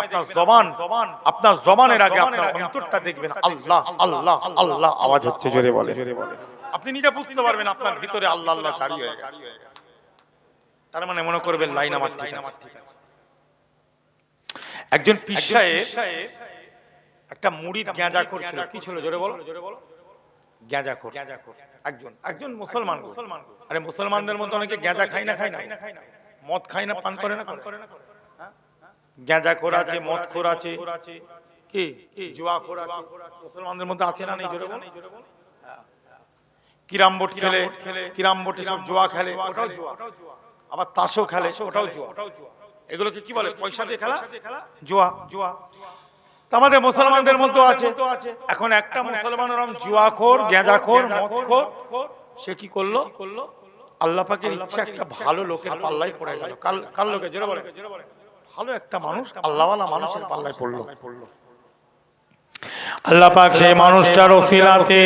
Speaker 1: আপনার জবানের আগে আপনার অন্তরটা দেখবেন আল্লাহ আল্লাহ আল্লাহ আওয়াজ হচ্ছে। জোরে বলে, আপনি নিজে বুঝতে পারবেন আপনার ভিতরে আল্লাহ আল্লাহ জারি হয়ে গেছে। তার মানে মনে করবেন লাইন আমার ঠিক আছে। একজন পীর সাহেব একটা মুরিদ গাঁজা করছিল। কি ছিল জোরে বলো? গাঁজাখোর একজন মুসলমান। আরে মুসলমানদের মধ্যে অনেকে গাঁজা খায় না, মদ খায় না, পান করে না, গাঁজাখোর আছে, মদখোর আছে, কি জুয়াখোর আছে, মুসলমানদের মধ্যে আছে না নেই জোরে বলো? কিরামবোট খেলে, কিরামবোটে সব জুয়া খেলে, ওটাও জুয়া। আবার তাসও খেলে, ওটাও জুয়া। এগুলোকে কি বলে? পয়সা দিয়ে খেলা, জুয়া। আমাদের মুসলমানদের মধ্যে আছে। এখন একটা মুসলমান জুয়াখোর, গাঁজাখোর, মদখোর, সে কি করলো? আল্লাহ পাকের ইচ্ছা একটা ভালো লোকের পাল্লায় পড়ে গেল। কার লোকে? জোরে বলে। ভালো একটা মানুষ, আল্লাহওয়ালা মানুষের পাল্লায় পড়লো। আল্লাহ পাক সেই মানুষটার ওসিলাতে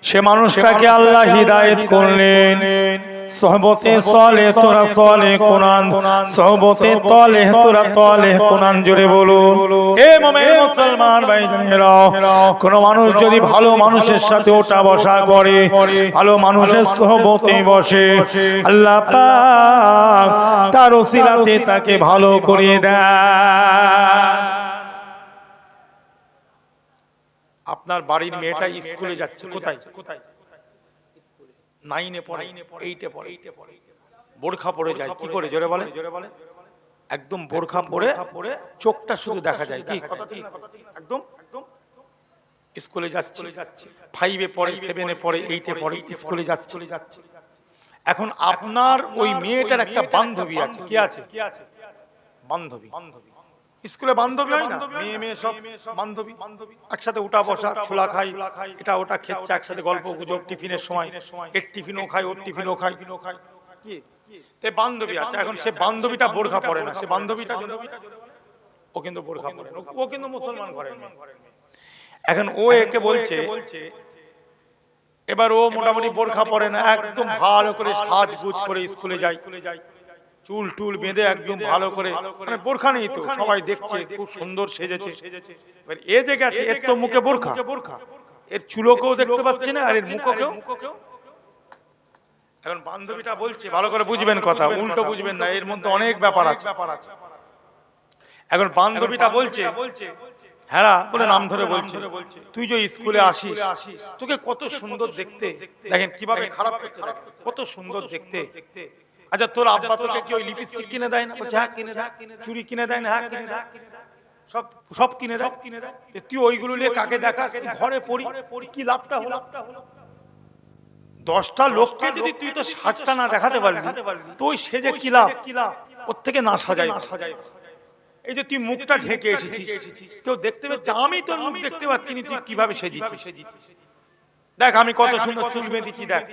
Speaker 1: সে মানুষটাকে আল্লাহ হিদায়াত করলেন। সোহবতে সালেহ তোরা সালেহ কোরআন, সোহবতে তালেহ তোরা তালেহ কোরআন। জোরে বলুন এ মুমিন মুসলমান ভাইজানেরা, কোন মানুষ যদি ভালো মানুষের সাথে ওঠা বসা করে, ভালো মানুষের সোহবতে বসে, আল্লাহ পাক তার ওসিলাতে তাকে ভালো করে দেয়। আপনার বাড়ির মেয়েটা স্কুলে যাচ্ছে, কোথায়? নাইনে পড়ে, এইটে পড়ে, বোরখা পরে যায়। কি করে? জোরে বলে। একদম বোরখা পরে চোখটা শুধু দেখা যায়। কি একদম স্কুলে যাচ্ছে, 5-এ পড়ে, 7-এ পড়ে, 8-এ পড়ে, স্কুলে যাচ্ছে। এখন আপনার ওই মেয়েটার একটা বান্ধবী আছে। কি আছে? বান্ধবী। স্কুলে বান্ধবী হয় না, মেয়ে সব বান্ধবী, একসাথে উঠা বসা, ছোলা খাই, এটা ওটা খেচ্ছে, একসাথে গল্প গুজব, টিফিনের সময় এর টিফিনও খায়, ওর টিফিনও খায়। কি তে বান্ধবী আছে। এখন সে বান্ধবীটা বোরখা পরে না, সে বান্ধবীটা ও কিন্তু বোরখা পরে না, ও কিন্তু মুসলমান ঘরের মেয়ে। এখন ও একে বলছে, এবার ও মোটামুটি বোরখা পরে না, একদম ভালো করে সাজগুজ করে স্কুলে যায়, চুল টুল বেঁধে একদম ভালো করে, মানে বোরখা নেই তো, সবাই দেখছে খুব সুন্দর সেজেছে। এবার এ যে গেছে, এর তো মুখে বোরখা, এর চুলকেও দেখতে পাচ্ছে না আর এর মুখকেও। এখন বান্ধবীটা বলছে, ভালো করে বুঝবেন কথা, উল্টো বুঝবেন না, এর মধ্যে অনেক ব্যাপার আছে। এখন বান্ধবীটা বলছে, হ্যাঁ বলে নাম ধরে বলছে, তুই যে স্কুলে আসিস, তোকে কত সুন্দর দেখতে, দেখেন কিভাবে খারাপ করতে, কত সুন্দর দেখতে। আচ্ছা তোর আব্বা তোকে কি ওই লিপস্টিক কিনে দেয় না? বলছে হ্যাঁ কিনে দেয়। চুড়ি কিনে দেয় না? হ্যাঁ কিনে দেয়। সব কিনে দেয়। তুই ওইগুলো নিয়ে কাকে দেখা? ঘরে পড়ি, কি লাভটা হলো? 10টা লোককে যদি তুই তো সাজটা না দেখাতে পারলি, তুই সেজে কি লাভ? ওর থেকে না সাজাই। এই যে তুই মুখটা ঢেকে এসেছিস, কেউ দেখতে পাচ্ছে, আমি তোর মুখ দেখতে পাচ্ছি না, তুই কিভাবে সেজিছিস। দেখ আমি কত সুন্দর চুল বেঁধেছি, দেখ,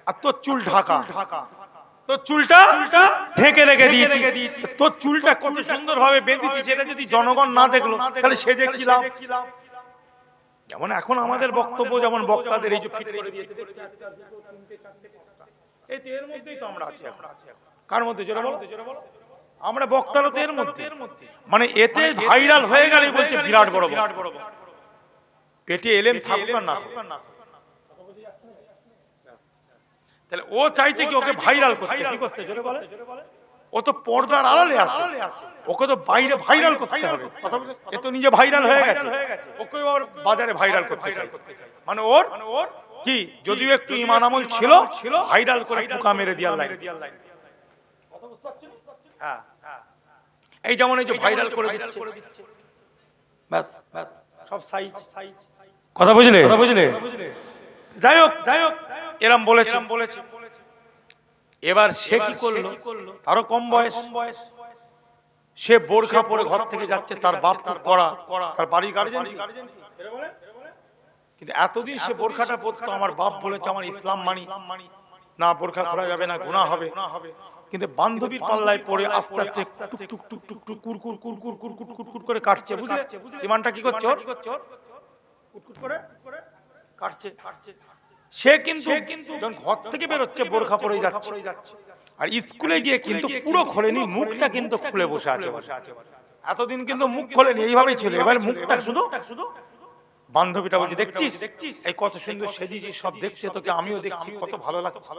Speaker 1: আর তোর চুল ঢাকা, তোর চুলটা ঢেকে রেখে দিয়েছিস, তোর চুলটা কত সুন্দর ভাবে বেঁধেছিস, সেটা যদি জনগণ না দেখলো তাহলে সেজে কি লাভ? যেমন এখন আমাদের বক্তব্য, যেমন বক্তাদের এই যে ফিট করে দিয়েছে, এই তো এর মধ্যেই তো আমরা আছি। কার মধ্যে? জোরে বলো। আমরা বক্তারা তো এর মধ্যে, মানে এতে ভাইরাল হয়ে গেলেই বলছে বিরাট বড় পেটে এলেম থাকুক আর না থাকুক। তাহলে ও চাইছে কি ওকে ভাইরাল করতে, কি করতে? জোরে বলে। ও তো পর্দার আড়ালে আছে, ওকে তো বাইরে ভাইরাল করতে হবে। এ তো নিজে ভাইরাল হয়ে গেছে, ওকে ওর বাজারে ভাইরাল করতে চাইছে। মানে ওর কি, যদিও একটু ঈমান আমল ছিল, ভাইরাল করে পোকা মেরে দিয়ার লাইন। হ্যাঁ এই যেমন এই যে ভাইরাল করে দিচ্ছে, ব্যাস সব সাইজ। কথা বুঝলে? যাই হোক এরম বলেছে। এবার সে কি করলো, আরো কম বয়স, সে বোরখা পরে ঘর থেকে যাচ্ছে, তার বাপ খুব কড়া, তার বাড়ি গার্জেন, কিন্তু এতদিন সে বোরখাটা পরতো, আমার বাপ বলেছে আমার ইসলাম মানি না, বোরখা পরা যাবে না, গুনাহ হবে। কিন্তু বান্ধবীর পাল্লায় পড়ে আস্তে আস্তে টুক টুক টুক টুক টুক কুরকুর কুরকুর কুরকুর কুরকুর করে কাটছে, বুঝলে? ইমানটা কি করছে ওর? কুরকুর করে কাটছে। সে কিন্তু যখন ঘর থেকে বের হচ্ছে বোরখা পরে যাচ্ছে, আর স্কুলে গিয়ে কিন্তু পুরো খোলেনি, মুখটা কিন্তু খুলে বসে আছে। এতদিন কিন্তু মুখ খোলেনি, এইভাবেই ছিল। এবার মুখটা শুধু। বান্ধবীটা বলছে দেখছিস এই কত সুন্দর সেজিছি, সব দেখছে তোকে, আমিও দেখছি, কত ভালো লাগছে।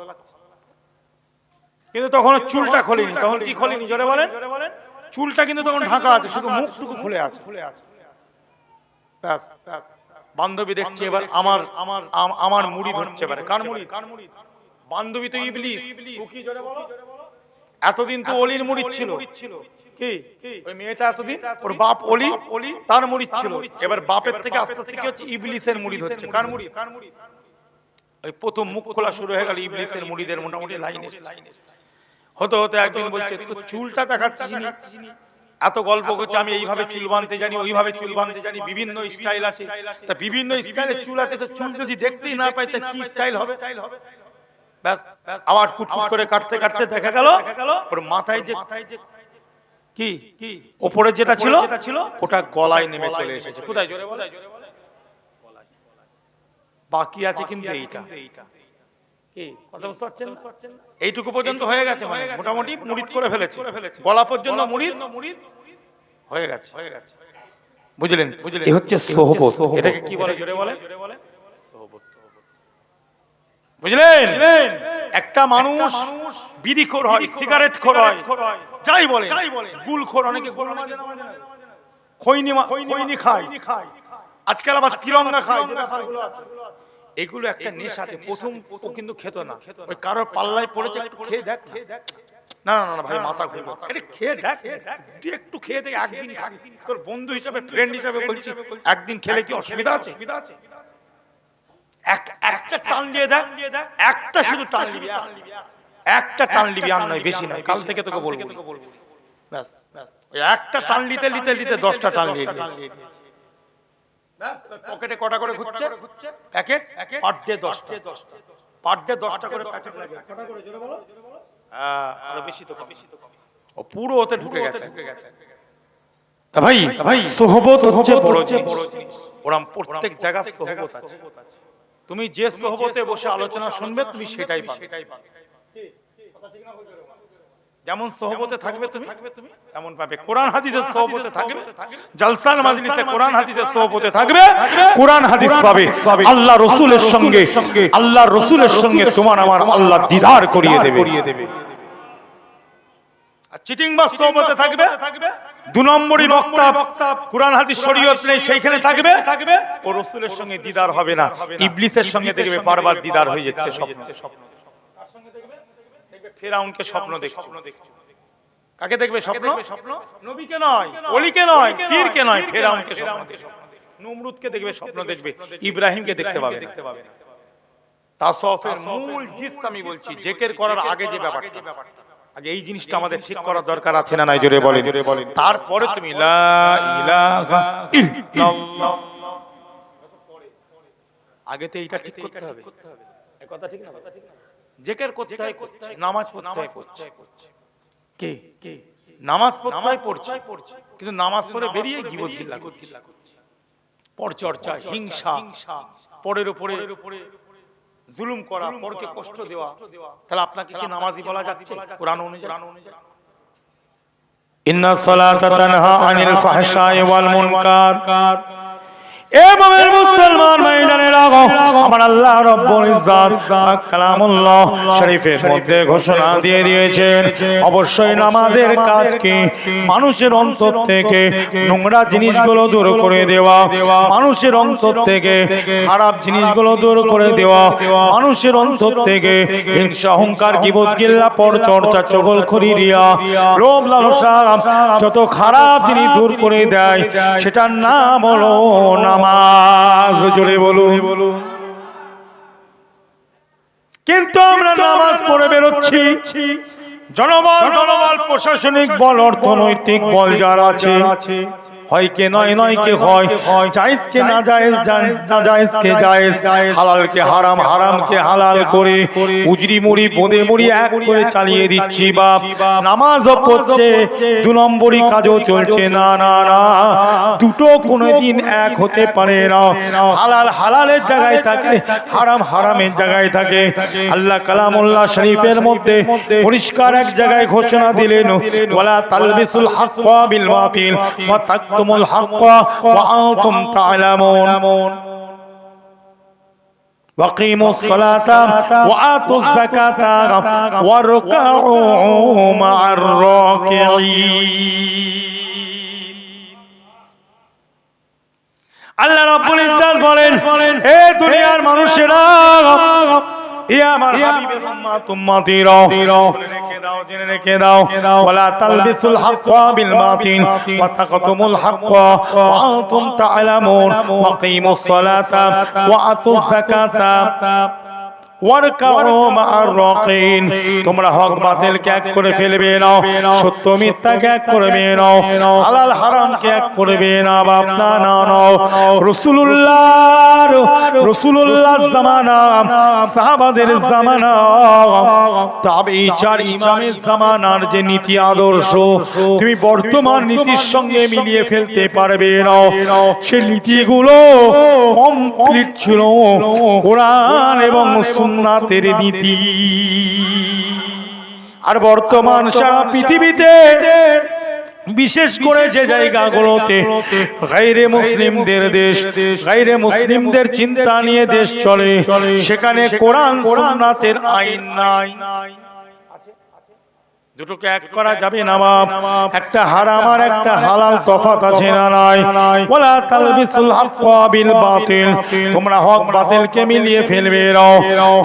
Speaker 1: কিন্তু তখন চুলটা খোলেনি। তখন কি খোলেনি জোরে বলেন? চুলটা কিন্তু তখন ঢাকা আছে, শুধু মুখটুকু খুলে আছে। ব্যাস, বান্ধবী দেখছে এবার আমার মুড়ি ধরছে। এবারে কার মুড়ি? বান্ধবী তো ইবলিস। কি জোরে বলো? এতদিন তো অলির মুড়ি ছিল। কি ওই মেয়েটা এতদিন ওর বাপ অলি, তার মুড়ি ছিল। এবার বাপের থেকে আস্তে আস্তে কি হচ্ছে, ইবলিসের মুড়ি ধরছে। কার মুড়ি? ওই প্রথম মুখ খোলা শুরু হয়ে গেল ইবলিসের মুড়িদের, মোটামুটি লাইন এসেছে। হতে হতে একদিন বলছে তো চুলটা দেখাচ্ছিস নি, এত গল্প করছে আমি এইভাবে চুল বাঁধতে জানি, ওইভাবে চুল বাঁধতে জানি, বিভিন্ন স্টাইল আছে। তা বিভিন্ন স্টাইলের চুল আছে, তো চুল যদি দেখতেই না পাই তা কি স্টাইল হবে? ব্যাস, আবার কুটকুট করে কাটতে কাটতে দেখা গেল ওর মাথায় যে কি ওপরে যেটা ছিল ওটা গলায় নেমে চলে এসেছে। কোথায় জোরে বলে? বাকি আছে কিন্তু এইটা। কি কথা বুঝতে পারছেন? এইটুকু পর্যন্ত হয়ে গেছে, মানে মোটামুটি মুড়িদ করে ফেলেছে, গলা পর্যন্ত মুড়িদ হয়ে গেছে। বুঝলেন? এই হচ্ছে সোহবত। এটাকে কি বলে জোরে বলে? সোহবত। বুঝলেন? একটা মানুষ বিড়িখোর হয়, সিগারেটখোর হয়, যাই বলে, গুলখোর, অনেকে গুল মাজে না, খৈনি খায়, আজকাল আবার তিরঙ্গা খায়, এগুলো একটা নেশাতে। প্রথম কিন্তু খেত না, ওই কারোর পাল্লায় পড়েছে, একটু খেয়ে দেখ, না না না ভাই মাথা ঘুরবে, এটা খেয়ে দেখ, একটু খেয়ে দেখ, একদিন তোর বন্ধু হিসাবে, ফ্রেন্ড হিসাবে বলছি, একদিন খেলে কি অসুবিধা আছে? একটা টান দিয়ে দেখ, একটা শুধু টান দিবি, একটা টান দিবি, আর নয়, বেশি নয়, কাল থেকে তোকে বলবো। ব্যাস, একটা টান নিতে নিতে নিতে 10টা টান দিয়ে দিয়েছি। পকেটে কটা করে ঘুরছে প্যাকেট, পার ডে 10টা, পার ডে 10টা করে প্যাকেট লাগে। কটা করে জোরে বলো? আরো বেশি তো কম, ও পুরো ওতে ঢুকে গেছে। তা ভাই সোহবত হচ্ছে বড় জিনিস। ওরা প্রত্যেক জায়গা সোহবত আছে। তুমি যে সোহবতে বসে আলোচনা শুনবে তুমি সেটাই পাবে। যেমন সোহবতে থাকবে তুমি তেমন পাবে। কোরআন হাদিসের সোহবতে থাকবে, জলসার মাজলিসে কোরআন হাদিসের সোহবতে থাকবে, কোরআন হাদিস পাবে। আল্লাহ রাসূলের সঙ্গে তোমার আমার আল্লাহ দিদার করিয়ে দেবে। আর চিটিং বাস সোহবতে থাকবে, 2 নম্বরই বক্তা, কোরআন হাদিস শরীয়ত নেই, সেইখানে থাকবে, ও রাসূলের সঙ্গে দিদার হবে না, ইবলিসের সঙ্গে দেখবে বারবার দিদার হয়ে যাচ্ছে। স্বপ্ন কার সঙ্গে দেখবে? ফেরাউনকে স্বপ্ন দেখছে। কাকে দেখবে স্বপ্ন? নবীকে নয়, ওলিকে নয়, পীরকে নয়, ফেরাউনকে স্বপ্ন দেখবে। নমরুদকে দেখবে স্বপ্ন দেখবে, ইব্রাহিমকে দেখতে পাবে না। তাসাউফের মূল জিনিস আমি বলছি, জিকির করার আগে যে ব্যাপারটা, আগে এই জিনিসটা আমাদের ঠিক করার দরকার আছে না নাই? জোরে বলেন। তারপরে তুমি লা ইলাহা ইল্লাল্লাহ, আগে তো এইটা ঠিক করতে হবে। এই কথা ঠিক না? জিকির করতে হয়, নামাজ পড়তে হয়, কে নামাজ পড়তে হয়, পড়ছে, কিন্তু নামাজ পড়ে বেরিয়ে গীবত গিল্লা করছে, পরচর্চা, হিংসা, পরের উপরে জুলুম করা, পরকে কষ্ট দেওয়া, তাহলে আপনাকে কি নামাজি বলা যাচ্ছে কোরআন অনুযায়ী? ইন্নাস সালাতা তানহা আনিল ফাহশাই ওয়াল মুনকার, এভাবে মুসলমান ভাইজানেরা, আমার আল্লাহ রব্বুল ইজ্জত কালামুল্লাহ শরীফের মধ্যে ঘোষণা দিয়ে দিয়েছেন, অবশ্যই নামাজের কাজ কি মানুষের অন্তর থেকে নোংরা জিনিসগুলো দূর করে দেওয়া, মানুষের অন্তর থেকে খারাপ জিনিসগুলো দূর করে দেওয়া, মানুষের অন্তর থেকে হিংসা, অহংকার, গীবত, গিল্লা, পরচর্চা, চগলখড়ি, রিয়া, লোভ, লালসা, যত খারাপ জিনিস দূর করে দেয় সেটার নাম হলো নামাজ। জোরে বলুন। কিন্তু আমরা নামাজ পড়ে বেরোচ্ছি, জনবল প্রশাসনিক বল, অর্থনৈতিক বল যারা আছে, হয় কে নয়, নয় কে হয়, জায়েজ কে না জায়েজ, না জায়েজ কে জায়েজ, হালাল কে হারাম, হারাম কে হালাল করে উজরি মুড়ি বোঁদে মুড়ি এক করে চালিয়ে দিচ্ছি বাপ। নামাজও পড়ছে, দু নম্বরই কাজও চলছে। না না না, দুটো কোনোদিন এক হতে পারে না। হালাল হালালের জায়গায় থাকে, হারাম হারামের জায়গায় থাকে। আল্লাহ কালামুল্লাহ শরীফের মধ্যে পরিষ্কার এক জায়গায় ঘোষণা দিলেন, ওয়ালা তালবিসুল হাক্কা বিল বাতিল ওয়া তাকতুমুল হাক্কা ওয়া আনতুম তা'লামুন ওয়াকিমুস সালাতা ওয়া আতুজ যাকাতা ওয়ারকাউ মা'আর রাকিঈন। আল্লাহ রাব্বুল ইজ্জত বলেন, হে দুনিয়ার মানুষেরা, ইয়া আমার হাবিবের উম্মত উম্মতিরা, জেনে রেখে দাও, ওয়ালা তালবিসুল হাক্কা বিল বাতিল ওয়া তাকতুমুল হাক্কা ওয়া আনতুম তা'লামুন ওয়াকিমুস সালাতা ওয়া আতুজ যাকাতা ওয়ারকাউ মা'আর রাকিঈন। তোমরা হক বাতিলকে এক করে ফেলবে না, সত্য মিথ্যাকে এক করবে না, হালাল হারামকে এক করবে না বাপ। না না না, রাসূলুল্লাহর জামানা, সাহাবাদের জামানা, তাবেঈ চার ইমামের জামানার যে নীতি আদর্শ তুমি বর্তমান নীতির সঙ্গে মিলিয়ে ফেলতে পারবে না। সেই নীতিগুলো কমপ্লিট ছিল কোরআন এবং সুন্নাতের নীতি। আর বর্তমান সারা পৃথিবীতে, বিশেষ করে যে জায়গাগুলোতে গায়রে মুসলিমদের দেশ, গায়রে মুসলিমদের চিন্তা নিয়ে দেশ চলে, সেখানে কোরআন সুন্নাতের আইন নাই। দুটোকে এক করা যাবে না বাপ। একটা হারাম আর একটা হালাল তফাৎ আছে না নাই? ওয়ালা তালবিসুল হাক্কা বিল বাতিল, তোমরা হক বাতিলকে মিলিয়ে ফেলবে না,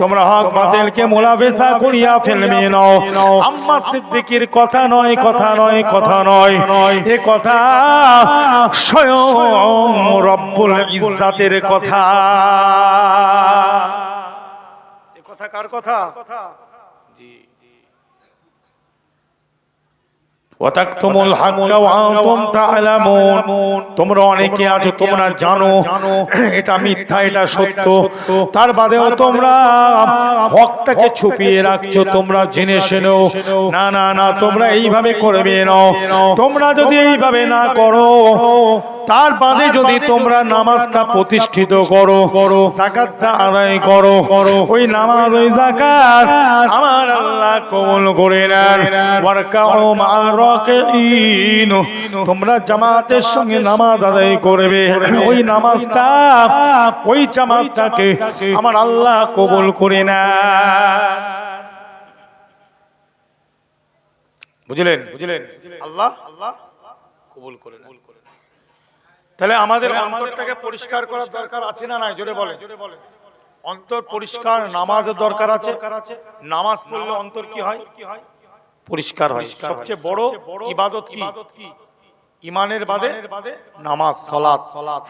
Speaker 1: তোমরা হক বাতিলকে মুনাফিসা করিয়া ফেলবে না। আম্মা সিদ্দিকীর কথা নয়, কথা নয়, কথা নয়, এ কথা স্বয়ং রব্বুল ইজ্জাতের কথা। এ কথা কার কথা? জি। ওয়াতাকতুমুল হাক্কা ওয়া আনতুম তা'লামুন, তোমরা অনেকে আছো তোমরা জানো এটা মিথ্যা এটা সত্য, তার বাদেও তোমরা হকটাকে ছুপিয়ে রাখছো, তোমরা জেনে শুনেও। না না না, তোমরা এইভাবে করবে না। তোমরা যদি এইভাবে না করো, তার বাদে যদি তোমরা নামাজটা প্রতিষ্ঠিত করো, যাকাতটা আদায় করো, ওই নামাজ ওই যাকাত আমার আল্লাহ কবুল করে নেন। ওয়ারকাউ মা'আর রাকিঈন, তোমরা জামাতের সঙ্গে নামাজ আদায় করবে, ওই নামাজটা ওই জামাতটাকে আমার আল্লাহ কবুল করে নেন। বুঝলেন? আল্লাহ কবুল করে নেন। তাহলে আমাদের অন্তরটাকে পরিষ্কার করার দরকার আছে না নাই? জোরে বলেন। অন্তর পরিষ্কার, নামাজের দরকার আছে। নামাজ পড়লে অন্তর কি হয়? পরিষ্কার হয়। সবচেয়ে বড় ইবাদত কি? ঈমানের বাদে নামাজ, সালাত,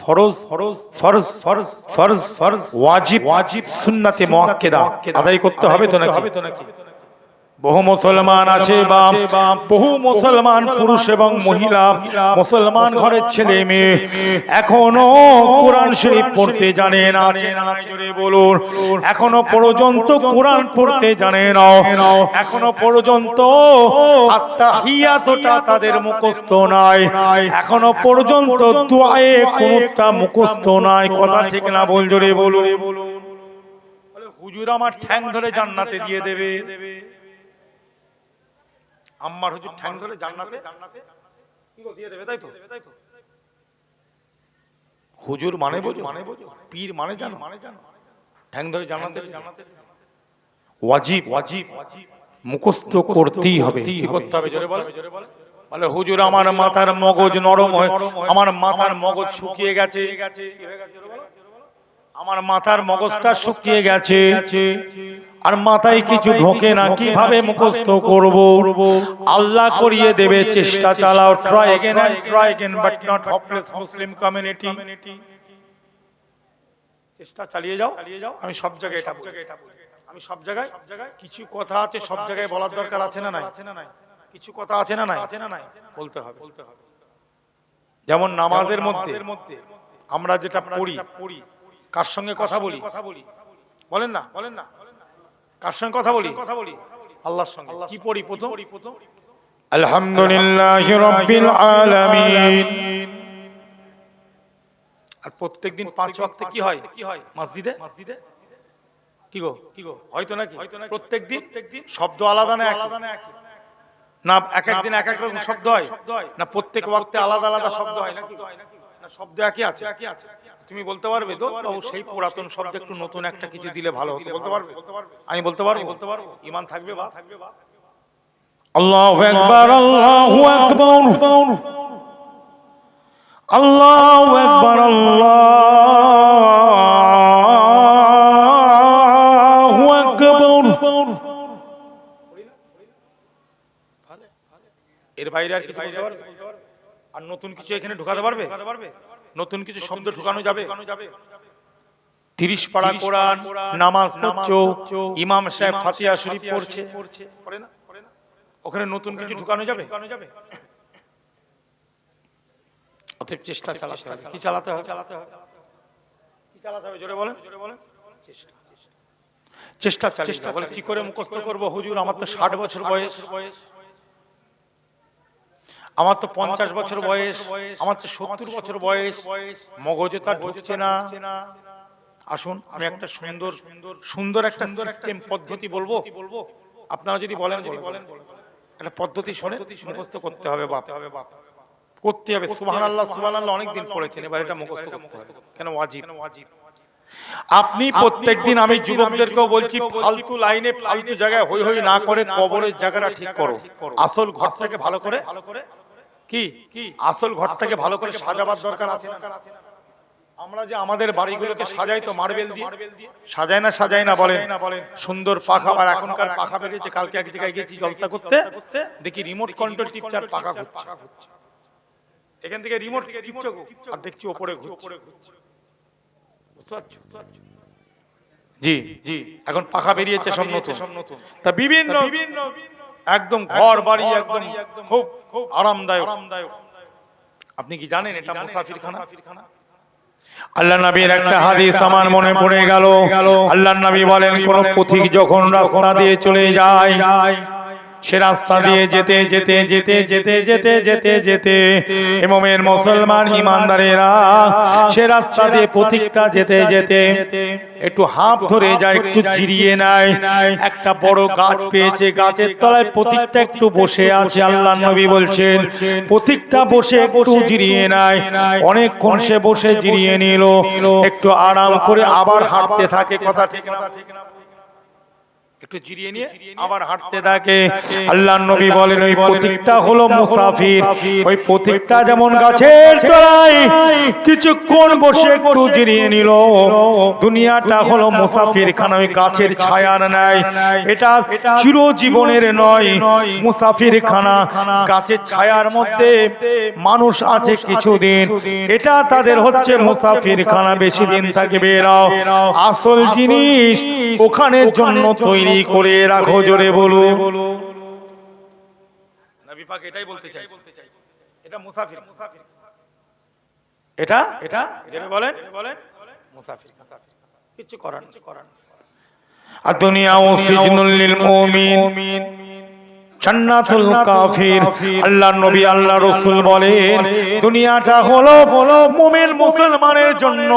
Speaker 1: ফরজ ফরজ ফরজ ফরজ ফরজ, ওয়াজিব সুন্নাতে মুআক্কাদা আদায় করতে হবে তো নাকি? বহু মুসলমান আছে বা বহু মুসলমান পুরুষ এবং মহিলা, মুসলমান ঘরের ছেলে মেয়ে এখনো কোরআন শরীফ পড়তে জানে না। জোরে বলুন। এখনো পর্যন্ত কোরআন পড়তে জানে না, এখনো পর্যন্ত আত্তাহিয়াতটা তাদের মুখস্থ নাই, এখনো পর্যন্ত দুআয়ে কুনুতটা মুখস্থ নাই। কথা ঠিক না বল? জোরে বলুন। হুজুর আমার ঠ্যাং ধরে জান্নাতে দিয়ে দেবে। আম্মার হুজুর ঠ্যাং ধরে জান্নাতে কি দিয়ে দেবে, তাই তো? হুজুর মানে বোঝো, পীর মানে জানো, ঠ্যাং ধরে জানাতে ওয়াজিব, মুখস্থ করতেই হবে। কি করতে হবে জোরে বলে? বলে হুজুর আমার মাথার মগজ নরম হয়, আমার মাথার মগজ শুকিয়ে গেছে, আমার মাথার মগজটা শুকিয়ে গেছে আর মাথায় কিছু ঢোকে না, কিভাবে মুখস্থ করব? আল্লাহ করিয়ে দেবে, চেষ্টা চালাও, try again and try again, but not hopeless Muslim community. চেষ্টা চালিয়ে যাও। আমি সব জায়গায় এটা বলি, আমি সব জায়গায়, কিছু কথা আছে সব জায়গায় বলার দরকার আছে না নাই? কিছু কথা আছে না নাই? বলতে হবে। যেমন নামাজের মধ্যে আমরা যেটা পড়ি, কার সঙ্গে কথা বলি? বলেন না, কার সঙ্গে কথা বলি? আল্লাহর সঙ্গে। কি পড়ি প্রথম? আলহামদুলিল্লাহি রাব্বিল আলামিন। আর প্রত্যেকদিন 5 ওয়াক্তে কি হয় মসজিদে? কি গো হয়তো নাকি? প্রত্যেকদিন শব্দ আলাদা না একই? না এক এক দিন এক এক রকম শব্দ হয় না, প্রত্যেক ওয়াক্তে আলাদা আলাদা শব্দ হয় নাকি? না শব্দ একই আছে? তুমি বলতে পারবে তো? সেই পুরাতন শব্দ একটু নতুন একটা কিছু দিলে ভালো হতো, বলতে পারবে? আমি বলতে পারবো? ঈমান থাকবে বা? আল্লাহু আকবার, আল্লাহু আকবার, আল্লাহু আকবার, আল্লাহু আকবার। এর বাইরে আর কিছু বলতে পারবে? আর নতুন কিছু এখানে ঢোকাতে পারবে? নতুন কিছু শব্দ ঢোকানো যাবে? 30 পারা কোরআন নামাজ পড়ছো, ইমাম সাহেব ফাতিহা শরীফ পড়ছে, পড়ে না? ওখানে নতুন কিছু ঢোকানো যাবে? অতএব চেষ্টা চালাতে হবে। কি চালাতে হবে? কি চালাতে হবে জোরে বলেন? চেষ্টা চালিয়ে যাও। বলে কি করে মুখস্থ করব হুজুর? আমার তো 60 বছর বয়স, আমার তো 50 বছর বয়স, আমার তো 70 বছর বয়স, মগজে তার ঢুকছে না। আসুন আমি একটা সুন্দর একটা সিস্টেম পদ্ধতি বলবো, আপনারা যদি বলেন একটা পদ্ধতি শুনে মুখস্থ করতে হবে বাপ, করতে হবে। সুবহানাল্লাহ সুবহানাল্লাহ অনেকদিন পড়েছেন, এবার এটা মুখস্থ করতে হবে। কেন ওয়াজিব? আপনি প্রত্যেকদিন, আমি যুবকদেরকেও বলছি, ফালতু লাইনে ফালতু জায়গায় হই হই না করে কবরের জায়গাটা ঠিক করো। আসল ঘরটাকে ভালো করে কি আসল ঘরটাকে ভালো করে সাজাবার দরকার আছে না? আমরা যে আমাদের বাড়িগুলোকে সাজাই তো মার্বেল দিয়ে, সাজাই না বলেন? সুন্দর পাখা, আর এখনকার পাখা বেরিয়েছে। কালকে এক জায়গায় গেছি জলসা করতে, দেখি রিমোট কন্ট্রোল টিপছে আর পাখা ঘুরছে। এখান থেকে রিমোট টিপছে আর দেখছি ওপরে ঘুরছে। জি এখন পাখা বেরিয়েছে সব নতুন। তা বিভিন্ন একদম ঘর বাড়ি একদম খুব আরামদায়ক। আপনি কি জানেন এটা মুসাফিরখানা? আল্লাহ নবীর একটা হাদিস আমার মনে পড়ে গেল। আল্লাহ নবী বলেন, কোন পথিক যখন রাস্তা দিয়ে চলে যায়, সে রাস্তা দিয়ে যেতে এমমের মুসলমান ইমানদারেরা, সে রাস্তা দিয়ে পথিকটা যেতে একটু হাঁপ ধরে যায়, একটু জিরিয়ে নেয়। একটা বড় গাছ পেয়েছে, গাছের তলায় পথিকটা একটু বসে আছে। আল্লাহ নবী বলছেন, পথিকটা বসে একটু জিরিয়ে নেয়। অনেকক্ষণ সে বসে জিরিয়ে নিল, একটু আরাম করে আবার হাঁটতে থাকে। কথা ঠিক না? একটু জিরিয়ে নিয়ে আবার হাঁটতে থাকে। আল্লাহর নবী বলেন, ওই পথিকটা হলো মুসাফির। ওই পথিকটা যেমন গাছের তলায় কিছুক্ষণ বসে একটু জিরিয়ে নিল, দুনিয়াটা হলো মুসাফিরখানা, ওই গাছের ছায়ার নাই। এটা চিরজীবনের নয়। মুসাফিরখানা গাছের ছায়ার মধ্যে মানুষ আছে কিছুদিন, এটা তাদের হচ্ছে মুসাফিরখানা, বেশি দিন থাকবে না। আসল জিনিস ওখানের জন্য তৈরি করে রাখো। জোরে বলো। নবী পাক এটাই বলতে চাইছেন, এটা মুসাফির। এটা বলেন মুসাফির, কিছু করার আর দুনিয়া ও সিজনুল লিল মুমিন, জান্নাতুল কাফির। আল্লাহর নবী আল্লাহ রাসূল বলেন, দুনিয়াটা হলো মুমিন মুসলমানের জন্য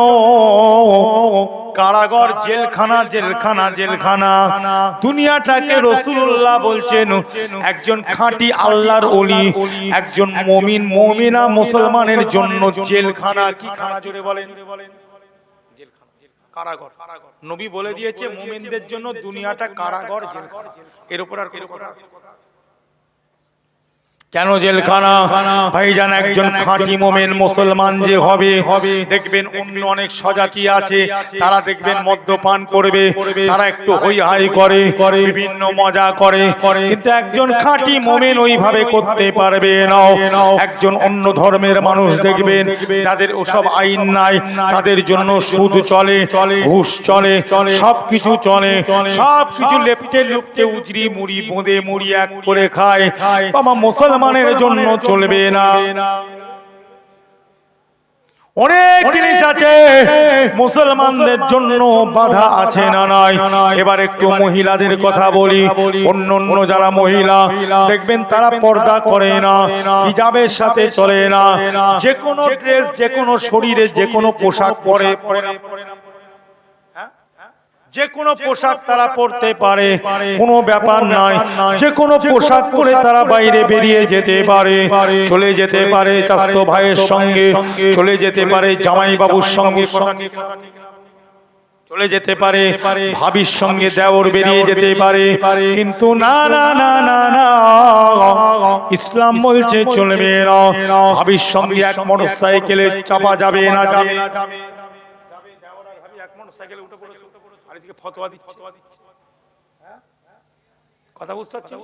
Speaker 1: কারাগার, জেলখানা, জেলখানা, জেলখানা। দুনিয়াটাকে রাসূলুল্লাহ বলছেন একজন খাঁটি আল্লাহর ওলি, একজন মুমিন মুমিনা মুসলমানের জন্য জেলখানা। কি খানা জোরে বলেন? কারাগার। নবী বলে দিয়েছে মুমিনদের জন্য দুনিয়াটা কারাগার, জেলখানা, এর উপর আর কোনো কথা। কেন জেলখানা? ভাইজান, একজন খাঁটি মুমিন মুসলমান যে হবে, দেখবেন অন্য অনেক স্বজাতি আছে, তারা দেখবেন মদ্যপান করবে, তারা একটু হই হাই করে, বিভিন্ন মজা করে, কিন্তু একজন খাঁটি মুমিন ওইভাবে করতে পারবে না। একজন অন্য ধর্মের মানুষ দেখবেন যাদের ওসব আইন নাই, তাদের জন্য সুদ চলে, ঘুষ চলে, সবকিছু চলে, সবকিছু লেপটে লেপটে উজরি মুড়ি বোঁদে মুড়ি এক করে খায়। বাবা, মুসলমানের জন্য চলবে না। অনেক জিনিস আছে মুসলমানদের জন্য বাধা আছে না নাই? এবার একটু মহিলাদের কথা বলি। অন্য অন্য যারা মহিলা দেখবেন তারা পর্দা করে না, হিজাবের সাথে চলে না, যে কোনো ড্রেস, যে কোনো শরীরে যে কোনো পোশাক পরে, যে কোনো পোশাক তারা পরতে পারে, কোনো ব্যাপার নাই। যে কোনো পোশাক পরে তারা বাইরে বেরিয়ে যেতে পারে, চলে যেতে পারে চাচাতো ভাইয়ের সঙ্গে, চলে যেতে পারে জামাই বাবুর সঙ্গে, চলে যেতে পারে ভাবির সঙ্গে, দেওর বেরিয়ে যেতে পারে। কিন্তু না না না না না, ইসলাম বলছে চলবে না। ভাবির সঙ্গে এক মোটরসাইকেলে চাপা যাবে না, যাবে না, যাবে। ফতোয়া দিচ্ছে, কথা বুঝতে পারছেন?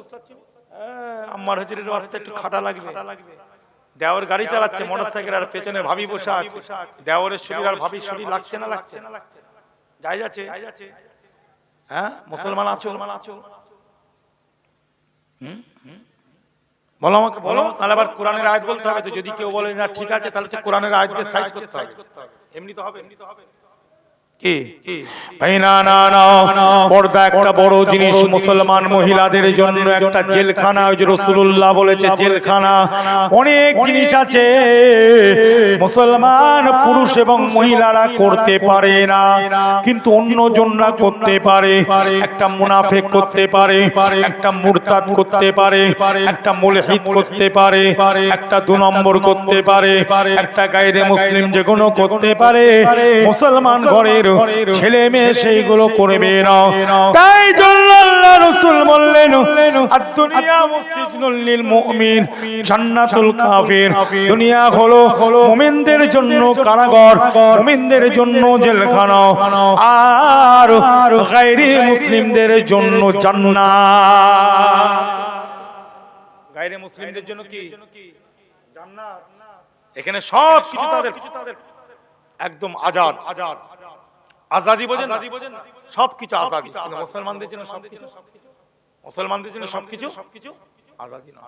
Speaker 1: আমার হুজুরের রাস্তা একটু খাটা লাগবে। দেওর গাড়ি চালাচ্ছে মোটরসাইকেল, আর পেছনে ভাবি বসে আছে। দেওরের শরীর আর ভাবির শরীর লাগছে না, লাগছে না? যাই যাচ্ছে। হ্যাঁ, মুসলমান আছো? বলো আমাকে, বলো। তাহলে আবার কোরআনের আয়াত বলতে হবে তো। যদি কেউ বলে না ঠিক আছে, তাহলে তো কোরআনের আয়াতকে সাইজ করতে হবে। এমনি তো হবে, এমনি তো হবে। পর্দা একটা বড় জিনিস মুসলমান মহিলাদের জন্য, একটা জেলখানা। ওই যে রাসূলুল্লাহ বলেছে জেলখানা। অনেক জিনিস আছে মুসলমান পুরুষ এবং মহিলারা করতে পারে না, কিন্তু অন্যজনরা করতে পারে। একটা মুনাফিক করতে পারে, একটা মুরতাদ করতে পারে, একটা মুলহিদ করতে পারে, একটা 2 নম্বর করতে পারে, একটা গায়রে মুসলিম যেগুলো করতে পারে। মুসলমান ঘরের ছেলে মেয়ে সেইগুলো করবে না। তাই জন্য আল্লাহ রাসূল বললেন, আদ-দুনিয়া মুসজিদুল লিল মুমিন, জান্নাতুল কাফির। দুনিয়া হলো মুমিনদের জন্য কারাগার, মুমিনদের জন্য জেলখানা, আর গায়রে মুসলিমদের জন্য জান্নাত। গায়রে মুসলিমদের জন্য কি? জান্নাত। এখানে সব কিছু তাদের একদম আজাদ। আজাদি বোঝেন, সবকিছু আজাদি। মুসলমানদের জন্য সবকিছু, মুসলমানদের জন্য সবকিছু আজাদি না।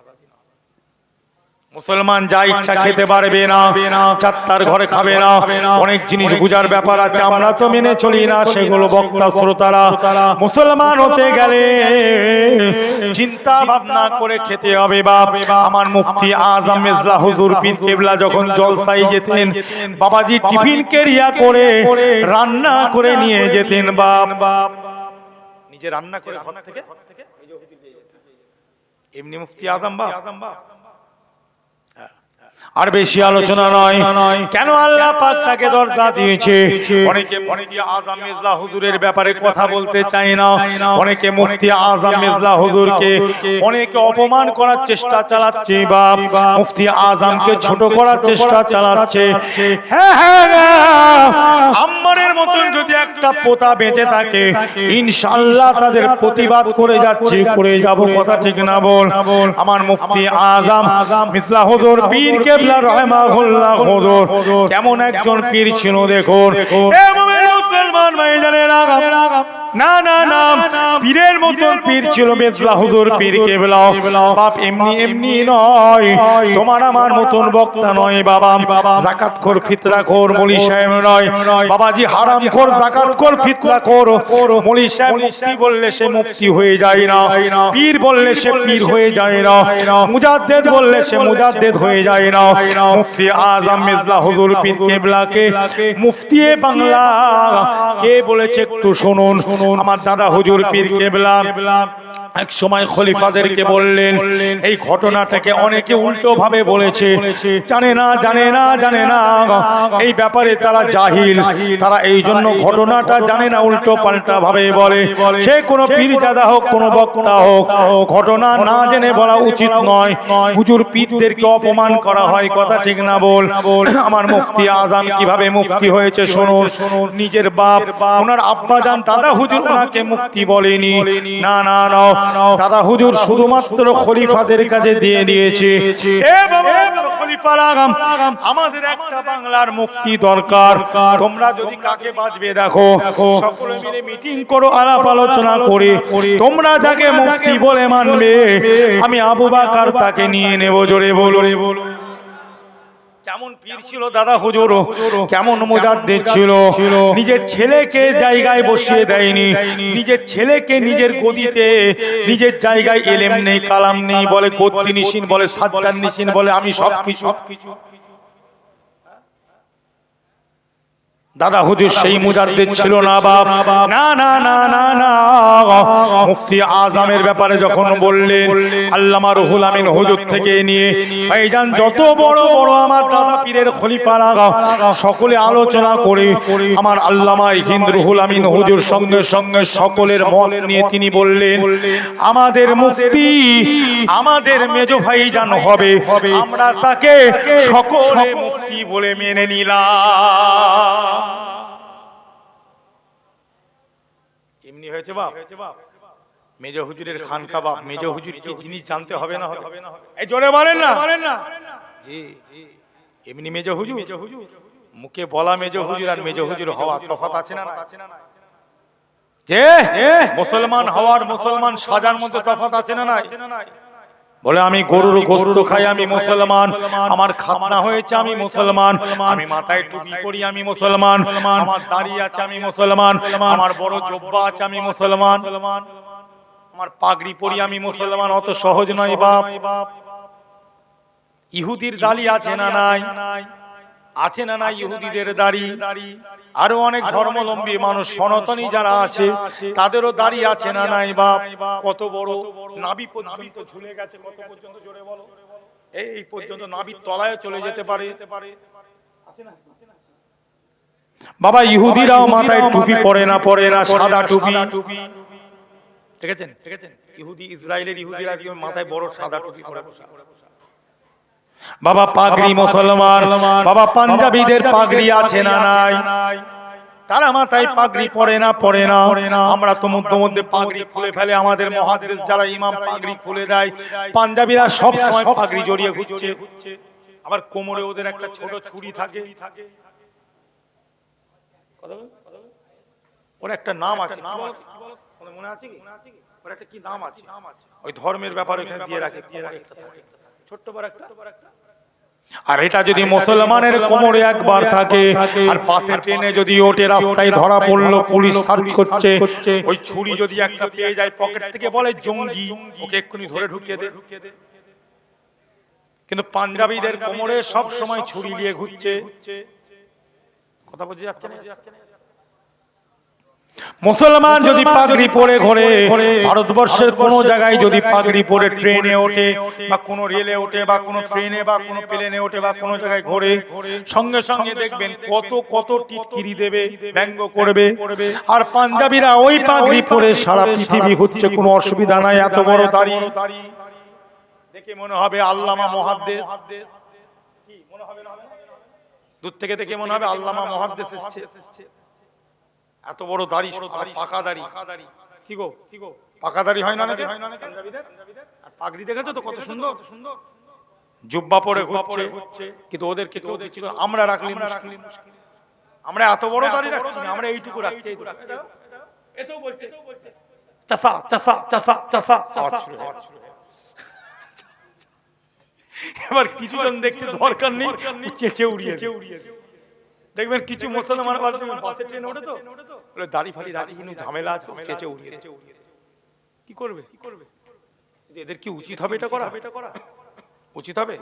Speaker 1: মুসলমান যা ইচ্ছা খেতে পারবে না, চাত্তার ঘরে খাবে না। অনেক জিনিস বুঝার ব্যাপার আছে, আমরা তো মেনে চলি না সেগুলো। বক্তা শ্রোতারা, মুসলমান হতে গেলে চিন্তা ভাবনা করে খেতে হবে বাপ। আমার মুফতি আজম মির্জা হুজুর পীর কেবলা যখন জলসায় যেতেন, বাবাজি টিফিন কেরিয়া করে রান্না করে নিয়ে যেতেন বাপ। নিজে রান্না করে ঘর থেকে এমনি মুফতি আজম বাপ। আর বেশি আলোচনা নয়, কেন আল্লাহ পাক তাকে দরজা দিয়েছে। অনেকে মুফতি আজম মির্জা হুজুরের ব্যাপারে কথা বলতে চায় না, অনেকে মুফতি আজম মির্জা হুজুরকে অনেকে অপমান করার চেষ্টা চালাচ্ছে বাপ, মুফতি আজমকে ছোট করার চেষ্টা চালাচ্ছে। আম্মারের মতন যদি একটা পোতা বেঁচে থাকে, ইনশাআল্লাহ তাদের প্রতিবাদ করে যাচ্ছে, করে যাব। কথা ঠিক না বল? আমার মুফতি আজম মির্জা হুজুর পীর কেবলা রাহিমাহুল্লাহ হুজুর কেমন একজন পীর ছিল দেখুন। এ মুমিন মুসলমান ভাইজানেরা, না না না, পীরের মতন পীর ছিল মেজলা হুজুর পীর কেবলা। বাপ এমনি এমনি নয়, তোমার আমার মতন বক্তা নয় বাবা। যাকাতখোর ফিতরাখোর মৌলী সাহেব নয় বাবাজি, হারামখোর যাকাতখোর ফিতরাখোর মৌলী সাহেব মুফতি বললে সে মুফতি হয়ে যায় না, পীর বললে সে পীর হয়ে যায় না, মুজাদ্দেদ বললে সে মুজাদ্দেদ হয়ে যায় না। মুফতি আজম মেজলা হুজুর পীর কেবলাকে মুফতি বাংলা কে বলেছে একটু শুনুন। আমার দাদা হুজুর পীর কেবলা এক সময় খলিফাদেরকে বললেন, এই ঘটনাটাকে অনেকে উল্টো ভাবে বলেছে, জানে না জানে না জানে না, এই ব্যাপারে তারা জাহিল, তারা এই জন্য ঘটনাটা জানে না, উল্টো পাল্টা ভাবে বলে। সে কোনো পীরজাদা হোক, কোনো বক্তা হোক, ঘটনা না জেনে বলা উচিত নয়। হুজুর পীরদেরকে অপমান করা হয়, কথা ঠিক না বল? আমার মুফতি আজম কিভাবে মুফতি হয়েছে শুনুন। নিজের বাপ, ওনার আব্বাজান দাদা হুজুর ওনাকে মুফতি বলেনি, না না না, দাদা হুজুর শুধুমাত্র খলিফাদের কাছে দিয়ে দিয়েছে, এ বাবা খলিফারা, আমাদের একটা বাংলার মুফতি দরকার। তোমরা যদি কাকে বাঁচবে দেখো, সকলে মিলে মিটিং করো, আলাপ আলোচনা করে তোমরা যাকে মুফতি বলে মানবে, আমি আবু বকর তাকে নিয়ে নেব। জোরে বলো। কেমন পীর ছিল দাদা হুজুর, কেমন মুজাদ্দিদ ছিল। নিজের ছেলেকে জায়গায় বসিয়ে দেয়নি, নিজের ছেলেকে নিজের গদিতে, নিজের জায়গায় ইলম নেই, কালাম নেই, বলে গদ্দি নিশিন, বলে সাজ্জাদ নিশিন, বলে আমি সব কিছু। দাদা হুজুর সেই মুজাদ্দিদ ছিল না বাপ, না না না না না। মুফতি আজমের ব্যাপারে যখন বললেন, আল্লামা রুহুল আমিন হুজুর থেকে নিয়ে ভাইজান যত বড় বড় আমার দাদা পীরের খলিফারা সকলে আলোচনা করে আমার আল্লামা হিন্দ রুহুল আমিন হুজুর সঙ্গে সঙ্গে সকলের মত নিয়ে তিনি বললেন, আমাদের মুফতি আমাদের মেজো ভাইজান হবে, আমরা তাকে সকলে মুফতি বলে মেনে নিলাম। এমনি হয়েছে বাপ, মেজো হুজুরের খানকা বাপ, মেজো হুজুর কি জিনিস জানতে হবে না? এই জোরে বলেন না জি, এমনি মেজো হুজুর, মুখে বলা মেজো হুজুর আর মেজো হুজুর হওয়া তফাৎ আছে না? যে মুসলমান হওয়ার, মুসলমান সাজার মধ্যে তফাৎ আছে না? বলে আমি গরুর গোশত খাই, আমি মুসলমান, আমার খাতনা হয়েছে, আমি মুসলমান, আমি মাথায় টুপি পরি, আমি মুসলমান, আমার দাড়ি আছে, আমি মুসলমান, আমার বড় জুব্বা আছে, আমি মুসলমান, আমার পাগড়ি পরি, আমি মুসলমান। অত সহজ নয় বাপ। ইহুদির দাড়ি আছে না নাই? আছে না নাই ইহুদিদের দাড়ি? আরো অনেক ধর্মাবলম্বী মানুষ সনাতনী যারা আছে তাদেরও দাড়ি আছে না নাই বাপ? কত বড় নাভি পর্যন্ত ঝুলে গেছে, কত পর্যন্ত? জোরে বলো। এই পর্যন্ত নাভির তলায় চলে যেতে পারে। বাবা ইহুদিরাও মাথায় টুপি পরে না, সাদা টুপি। দেখেছেন? ইহুদি, ইসরায়েলের ইহুদিরা মাথায় বড় সাদা টুপি পরে বসে। বাবা পাগড়ি মুসলমান, বাবা পাঞ্জাবিদের পাগড়ি আছে না নাই? তারা মাথায় পাগড়ি পরে না। আমরা তো মধ্যে মধ্যে পাগড়ি খুলে ফেলে, আমাদের মুহাদ্দিস যারা ইমাম পাগড়ি খুলে দেয়। পাঞ্জাবিরা সব সময় পাগড়ি জড়িয়ে ঘুরছে, আবার কোমরে ওদের একটা ছোট ছুরি থাকে, ওর একটা নাম আছে, মনে আছে কি? ওর একটা কি নাম আছে, ওই ধর্মের ব্যাপারে ওখানে দিয়ে রাখে, ছোট্ট বড় একটা। আর এটা যদি মুসলমানের কোমরে একবার থাকে, আর পাশে ট্রেনে যদি ওঠে, রাস্তায় ধরা পড়লো, পুলিশ সার্চ করছে, ওই ছুরি যদি একটা পেয়ে যায় পকেট থেকে, বলে জঙ্গি, ওকে এক্ষুনি ধরে ঢুকিয়ে দে। কিন্তু পাঞ্জাবিদের কোমরে সব সময় ছুরি নিয়ে ঘুরছে। কথা বোঝা যাচ্ছে না? মুসলমান যদি পাগড়ি পরে ঘোরে, ভারতবর্ষের কোন জায়গায় যদি পাগড়ি পরে ট্রেনে ওঠে বা কোন রেলে ওঠে বা কোন ট্রেনে বা কোন প্লেনে ওঠে বা কোন জায়গায় ঘোরে, সঙ্গে সঙ্গে দেখবেন কত টিটকিরি দেবে, ব্যঙ্গ করবে। আর পাঞ্জাবিরা ওই পাগড়ি পরে সারা পৃথিবী ঘুরছে, কোনো অসুবিধা নাই। এত বড় দাড়ি দেখে মনে হবে আল্লামা মুহাদ্দিস, কি মনে হবে? দূর থেকে দেখে মনে হবে আল্লামা মুহাদ্দিস এসেছে। এত বড় দাড়ি, পাকা দাড়ি। কি গো পাকা দাড়ি হয় না? আর পাগড়ি দেখেছো তো কত সুন্দর, জুব্বা পরে ঘুরছে। কিন্তু ওদেরকে কেউ কিছু, আমরা রাখলি মুশকিল। আমরা এত বড় দাড়ি রাখছি না, আমরা এইটুকু রাখছি। এতেও বলছে চাষা চাষা চাষা চাষা চাষা। এবার কিছুজন দেখছে দরকার নেই, চেঁচে উড়িয়েছে। দেখবেন কিছু মুসলমান বাসে ট্রেনে ওঠে তো বলে দাড়ি ফাড়ি রাখি কিন্তু ঝামেলা আছে, চেঁচে উড়িয়েছে। কি করবে? এদের কি উচিত হবে এটা করা? উচিত হবে?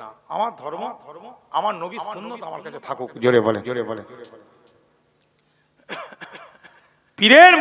Speaker 1: না। আমার ধর্ম, আমার নবীর সুন্নাত আমার কাছে থাকুক। জোরে বলে, জোরে বলে। পীরের